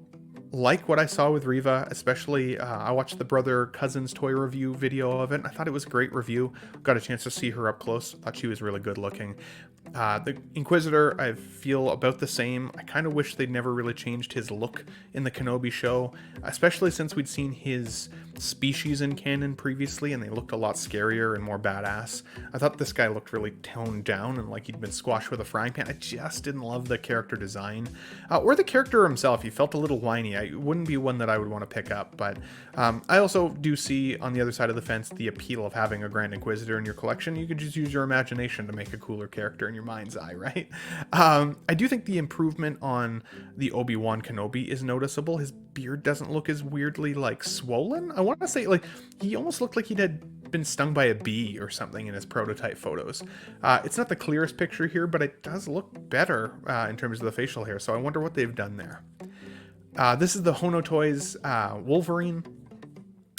like what I saw with Reva, especially I watched the brother cousins toy review video of it, and I thought it was a great review. Got a chance to see her up close. Thought she was really good looking. The Inquisitor, I feel about the same. I kind of wish they'd never really changed his look in the Kenobi show, especially since we'd seen his species in canon previously, and they looked a lot scarier and more badass. I thought this guy looked really toned down and like he'd been squashed with a frying pan. I just didn't love the character design. Or the character himself. He felt a little whiny. It wouldn't be one that I would want to pick up, but I also do see on the other side of the fence the appeal of having a Grand Inquisitor in your collection. You could just use your imagination to make a cooler character in your mind's eye, right? I do think the improvement on the Obi-Wan Kenobi is noticeable. His beard doesn't look as weirdly like swollen. I want to say like he almost looked like he had been stung by a bee or something in his prototype photos. It's not the clearest picture here, but it does look better in terms of the facial hair, so I wonder what they've done there. This is the Hono Toys Wolverine.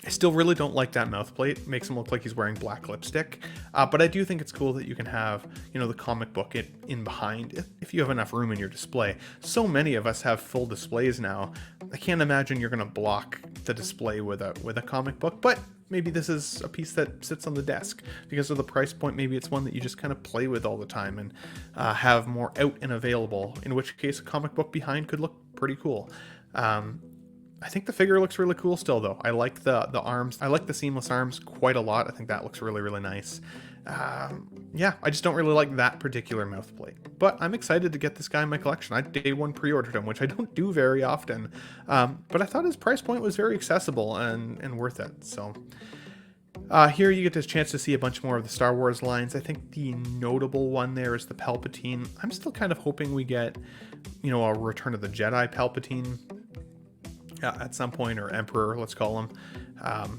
I still really don't like that mouth plate. It makes him look like he's wearing black lipstick. But I do think it's cool that you can have, the comic book in behind if you have enough room in your display. So many of us have full displays now. I can't imagine you're going to block the display with a comic book, but maybe this is a piece that sits on the desk. Because of the price point, maybe it's one that you just kind of play with all the time and have more out and available, in which case a comic book behind could look pretty cool. I think the figure looks really cool still, though. I like the arms. I like the seamless arms quite a lot. I think that looks really, really nice. Yeah, I just don't really like that particular mouth plate. But I'm excited to get this guy in my collection. I day one pre-ordered him, which I don't do very often. But I thought his price point was very accessible and worth it. So here you get this chance to see a bunch more of the Star Wars lines. I think the notable one there is the Palpatine. I'm still kind of hoping we get, a Return of the Jedi Palpatine at some point, or Emperor, let's call him.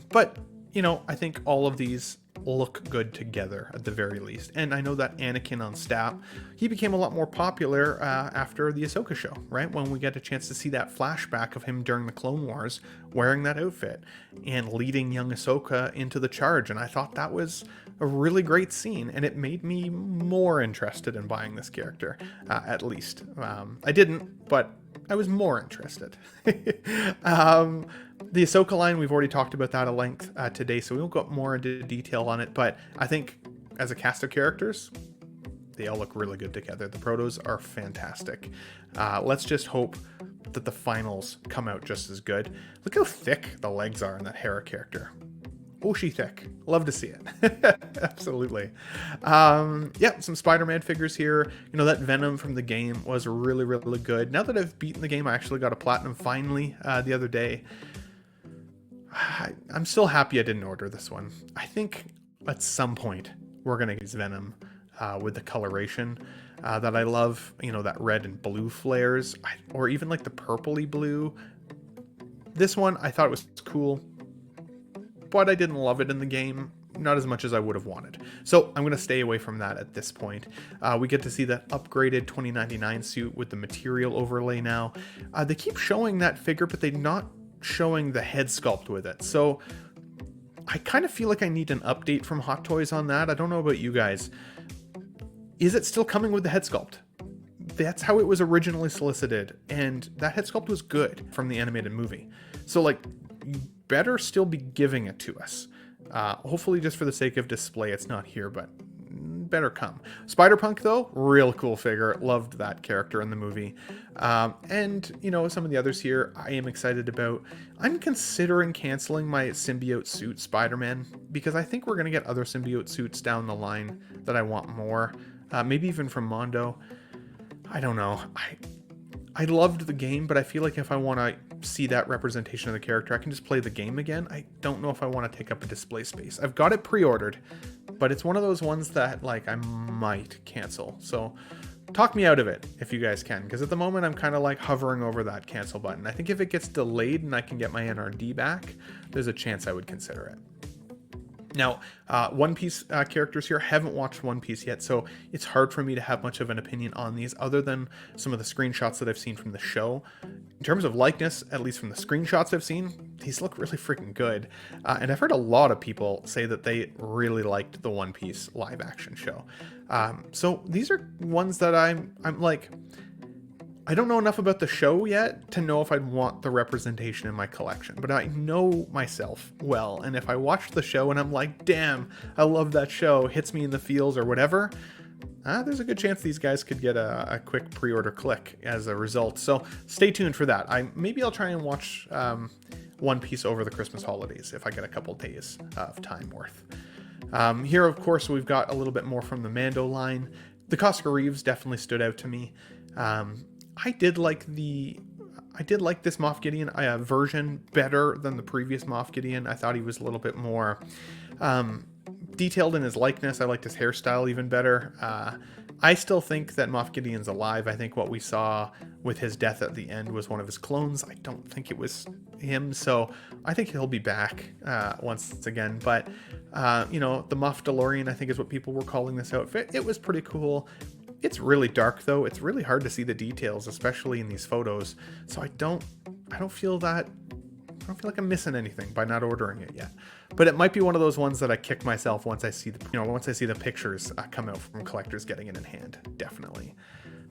But I think all of these look good together at the very least. And I know that Anakin on Stap, he became a lot more popular after the Ahsoka show, right? When we get a chance to see that flashback of him during the Clone Wars wearing that outfit and leading young Ahsoka into the charge. And I thought that was a really great scene, and it made me more interested in buying this character, at least. I didn't, but I was more interested. The Ahsoka line, we've already talked about that at length today, so we won't go more into detail on it, but I think as a cast of characters, they all look really good together. The protos are fantastic. Let's just hope that the finals come out just as good. Look how thick the legs are in that Hera character. Oshi thick. Love to see it. Absolutely. Yeah, some Spider-Man figures here. That Venom from the game was really, really good. Now that I've beaten the game, I actually got a platinum finally the other day. I'm still happy I didn't order this one. I think at some point we're going to use Venom with the coloration that I love. That red and blue flares, or even like the purpley blue. This one, I thought it was cool, but I didn't love it in the game. Not as much as I would have wanted. So I'm going to stay away from that at this point. We get to see that upgraded 2099 suit with the material overlay now. They keep showing that figure, but they're not showing the head sculpt with it. So I kind of feel like I need an update from Hot Toys on that. I don't know about you guys. Is it still coming with the head sculpt? That's how it was originally solicited, and that head sculpt was good from the animated movie. So you better still be giving it to us. Hopefully just for the sake of display it's not here, but better come. Spider-Punk, though, real cool figure. Loved that character in the movie. And some of the others here I am excited about. I'm considering canceling my symbiote suit Spider-Man, because I think we're going to get other symbiote suits down the line that I want more. Maybe even from Mondo. I don't know. I loved the game, but I feel like if I want to see that representation of the character, I can just play the game again. I don't know if I want to take up a display space. I've got it pre-ordered, but it's one of those ones that I might cancel. So talk me out of it if you guys can, because at the moment I'm kind of hovering over that cancel button. I think if it gets delayed and I can get my NRD back, there's a chance I would consider it. Now, One Piece characters here, haven't watched One Piece yet, so it's hard for me to have much of an opinion on these other than some of the screenshots that I've seen from the show. In terms of likeness, at least from the screenshots I've seen, these look really freaking good. And I've heard a lot of people say that they really liked the One Piece live action show. So these are ones that I'm I don't know enough about the show yet to know if I'd want the representation in my collection, but I know myself well, and if I watch the show and I'm like, damn, I love that show, hits me in the feels or whatever, there's a good chance these guys could get a quick pre-order click as a result. So stay tuned for that. Maybe I'll try and watch One Piece over the Christmas holidays if I get a couple days of time worth. Here, of course, we've got a little bit more from the Mando line. The Costco Reeves definitely stood out to me. I did like this Moff Gideon version better than the previous Moff Gideon. I thought he was a little bit more detailed in his likeness. I liked his hairstyle even better. I still think that Moff Gideon's alive. I think what we saw with his death at the end was one of his clones. I don't think it was him, so I think he'll be back once again. But, the Moff DeLorean, I think is what people were calling this outfit. It was pretty cool. It's really dark, though. It's really hard to see the details, especially in these photos. So I don't feel like I'm missing anything by not ordering it yet. But it might be one of those ones that I kick myself once I see the pictures come out from collectors getting it in hand. Definitely.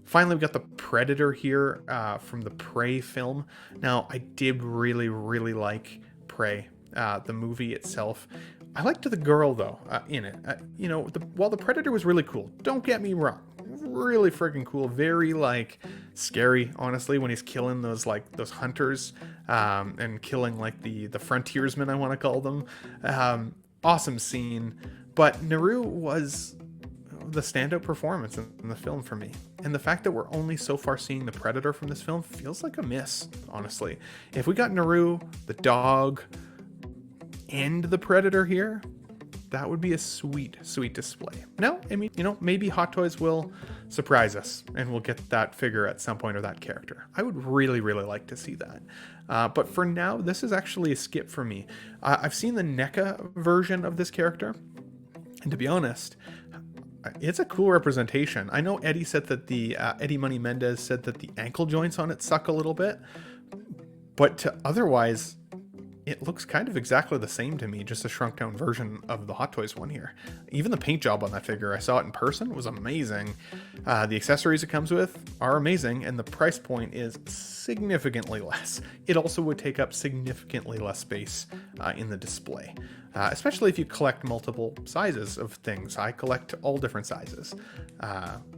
Finally, we got the Predator here from the Prey film. Now, I did really, really like Prey, the movie itself. I liked the girl, though, in it. While the Predator was really cool, don't get me wrong. Really freaking cool. Very, scary, honestly, when he's killing those hunters and killing, the frontiersmen, I want to call them. awesome scene, but Naru was the standout performance in the film for me. And the fact that we're only so far seeing the Predator from this film feels like a miss, honestly. If we got Naru, the dog, and the Predator here, that would be a sweet, sweet display. Now, I mean, maybe Hot Toys will surprise us and we'll get that figure at some point, or that character. I would really, really like to see that. But for now, this is actually a skip for me. I've seen the NECA version of this character, and to be honest, it's a cool representation. I know Eddie said that Eddie Money Mendez said that the ankle joints on it suck a little bit, but otherwise, it looks kind of exactly the same to me, just a shrunk down version of the Hot Toys one here. Even the paint job on that figure, I saw it in person, was amazing. The accessories it comes with are amazing, and the price point is significantly less. It also would take up significantly less space in the display, especially if you collect multiple sizes of things. I collect all different sizes.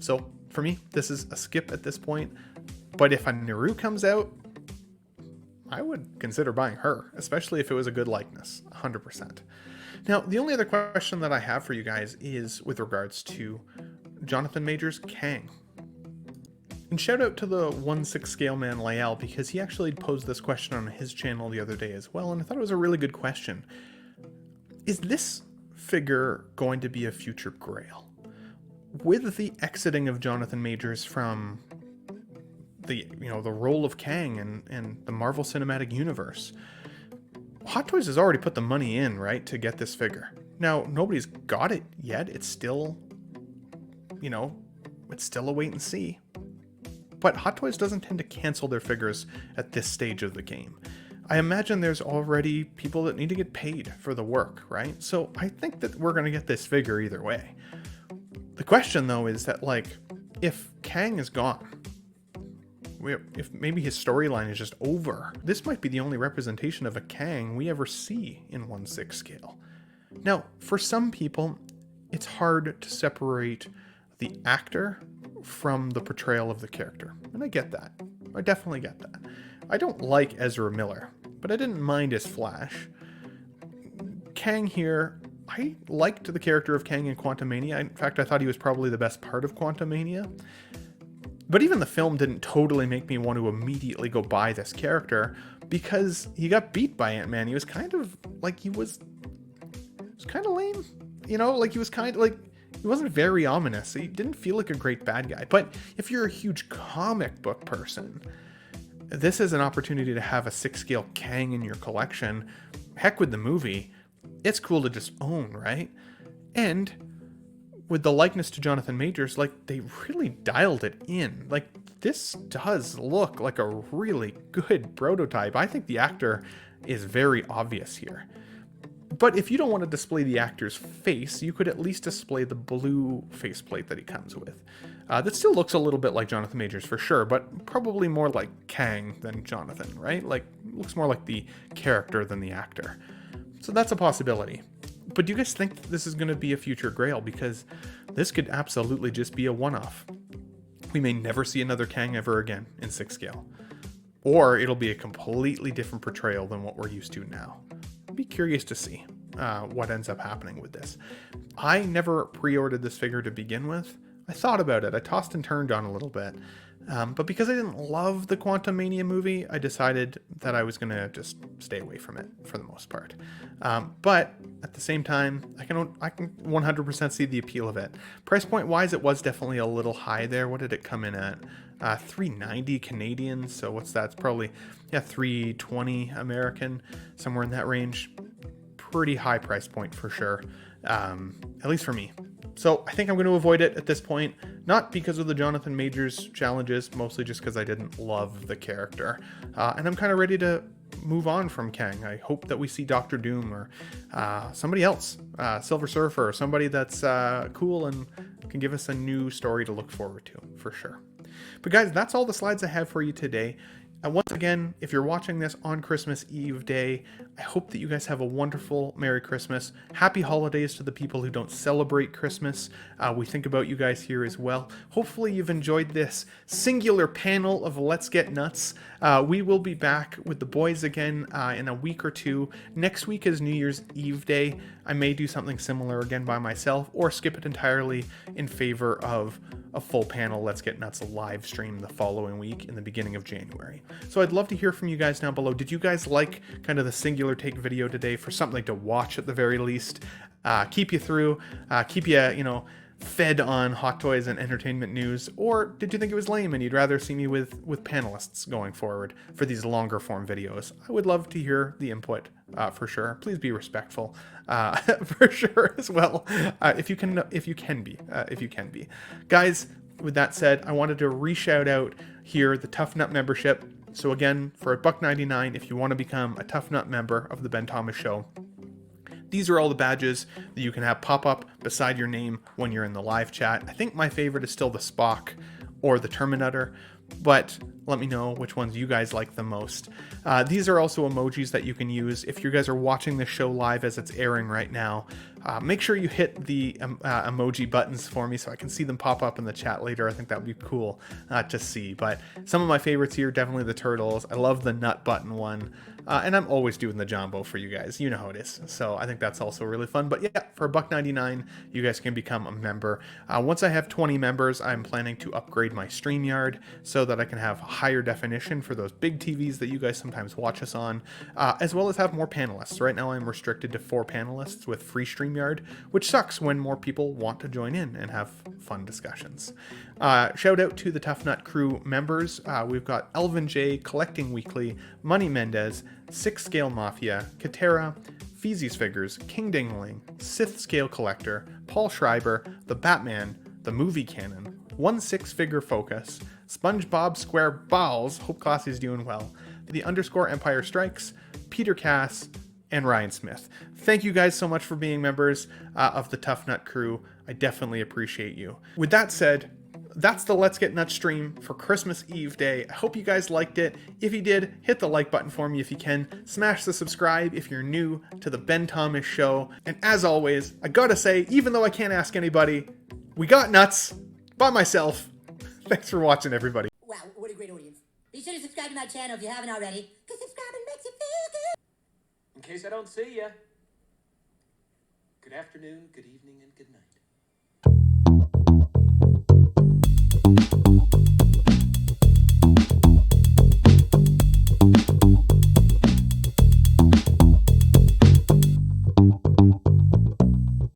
So for me, this is a skip at this point, but if a Naru comes out, I would consider buying her, especially if it was a good likeness, 100%. Now, the only other question that I have for you guys is with regards to Jonathan Majors' Kang. And shout out to the 1/6 scale man Lael, because he actually posed this question on his channel the other day as well, and I thought it was a really good question. Is this figure going to be a future Grail? With the exiting of Jonathan Majors from the role of Kang and the Marvel Cinematic Universe, Hot Toys has already put the money in, right, to get this figure. Now, nobody's got it yet. It's still, it's still a wait and see. But Hot Toys doesn't tend to cancel their figures at this stage of the game. I imagine there's already people that need to get paid for the work, right? So I think that we're going to get this figure either way. The question, though, is that, if Kang is gone, if maybe his storyline is just over, this might be the only representation of a Kang we ever see in 1/6 scale. Now, for some people, it's hard to separate the actor from the portrayal of the character, and I get that. I definitely get that. I don't like Ezra Miller, but I didn't mind his Flash. Kang here, I liked the character of Kang in Quantumania. In fact, I thought he was probably the best part of Quantumania. But even the film didn't totally make me want to immediately go buy this character, because he got beat by Ant-Man. He was kind of he was kind of lame, he was kind of he wasn't very ominous. He didn't feel like a great bad guy. But if you're a huge comic book person, this is an opportunity to have a 6 scale Kang in your collection. Heck with the movie, it's cool to just own, right? And with the likeness to Jonathan Majors, they really dialed it in. This does look like a really good prototype. I think the actor is very obvious here. But if you don't want to display the actor's face, you could at least display the blue faceplate that he comes with. That still looks a little bit like Jonathan Majors for sure, but probably more like Kang than Jonathan, right? Looks more like the character than the actor. So that's a possibility. But do you guys think this is going to be a future Grail? Because this could absolutely just be a one-off. We may never see another Kang ever again in 6 scale. Or it'll be a completely different portrayal than what we're used to now. I'd be curious to see what ends up happening with this. I never pre-ordered this figure to begin with. I thought about it. I tossed and turned on a little bit. But because I didn't love the Quantumania movie, I decided that I was going to just stay away from it for the most part. But at the same time, I can 100% see the appeal of it. Price point wise, it was definitely a little high there. What did it come in at? $390 Canadian. So what's that? It's probably $320 American, somewhere in that range. Pretty high price point for sure. At least for me. So I think I'm going to avoid it at this point, not because of the Jonathan Majors challenges, mostly just because I didn't love the character. And I'm kind of ready to move on from Kang. I hope that we see Doctor Doom or somebody else, Silver Surfer, or somebody that's cool and can give us a new story to look forward to, for sure. But guys, that's all the slides I have for you today. And once again, if you're watching this on Christmas Eve day, I hope that you guys have a wonderful Merry Christmas. Happy holidays to the people who don't celebrate Christmas. We think about you guys here as well. Hopefully you've enjoyed this singular panel of Let's Get Nuts. We will be back with the boys again in a week or two. Next week is New Year's Eve day. I may do something similar again by myself or skip it entirely in favor of a full panel Let's Get Nuts live stream the following week in the beginning of January. So I'd love to hear from you guys down below. Did you guys like kind of the singular take video today for something to watch at the very least? Keep you through, keep you, fed on hot toys and entertainment news, or did you think it was lame and you'd rather see me with panelists going forward for these longer form videos? I would love to hear the input for sure. Please be respectful for sure as well, if you can be. Guys, with that said, I wanted to re-shout out here the Tough Nut membership. So again, for $1.99, if you want to become a Tough Nut member of the Ben Thomas Show, these are all the badges that you can have pop up beside your name when you're in the live chat. I think my favorite is still the Spock or the Terminator, but let me know which ones you guys like the most. These are also emojis that you can use if you guys are watching the show live as it's airing right now. Make sure you hit the emoji buttons for me so I can see them pop up in the chat later. I think that would be cool to see. But some of my favorites here, definitely the turtles. I love the nut button one. And I'm always doing the Jumbo for you guys. You know how it is. So I think that's also really fun. But yeah, for $1.99, you guys can become a member. Once I have 20 members, I'm planning to upgrade my StreamYard so that I can have higher definition for those big TVs that you guys sometimes watch us on, as well as have more panelists. Right now I'm restricted to 4 panelists with free StreamYard, which sucks when more people want to join in and have fun discussions. Shout out to the Tough Nut Crew members. We've got Elvin J, Collecting Weekly, Money Mendez, 6 Scale Mafia, Katera, Feezy's Figures, King Dingling, Sith Scale Collector, Paul Schreiber, The Batman, The Movie Canon, 1/6 Figure Focus, SpongeBob Square Balls, hope Classy's doing well, the _ Empire Strikes, Peter Cass, and Ryan Smith. Thank you guys so much for being members of the Tough Nut Crew. I definitely appreciate you. With that said, that's the Let's Get Nuts stream for Christmas Eve day. I hope you guys liked it. If you did, hit the like button for me if you can. Smash the subscribe if you're new to the Ben Thomas Show. And as always, I gotta say, even though I can't ask anybody, we got nuts by myself. Thanks for watching, everybody. Wow, what a great audience. Be sure to subscribe to my channel if you haven't already, because subscribing makes you feel good. In case I don't see ya, good afternoon, good evening, and good night.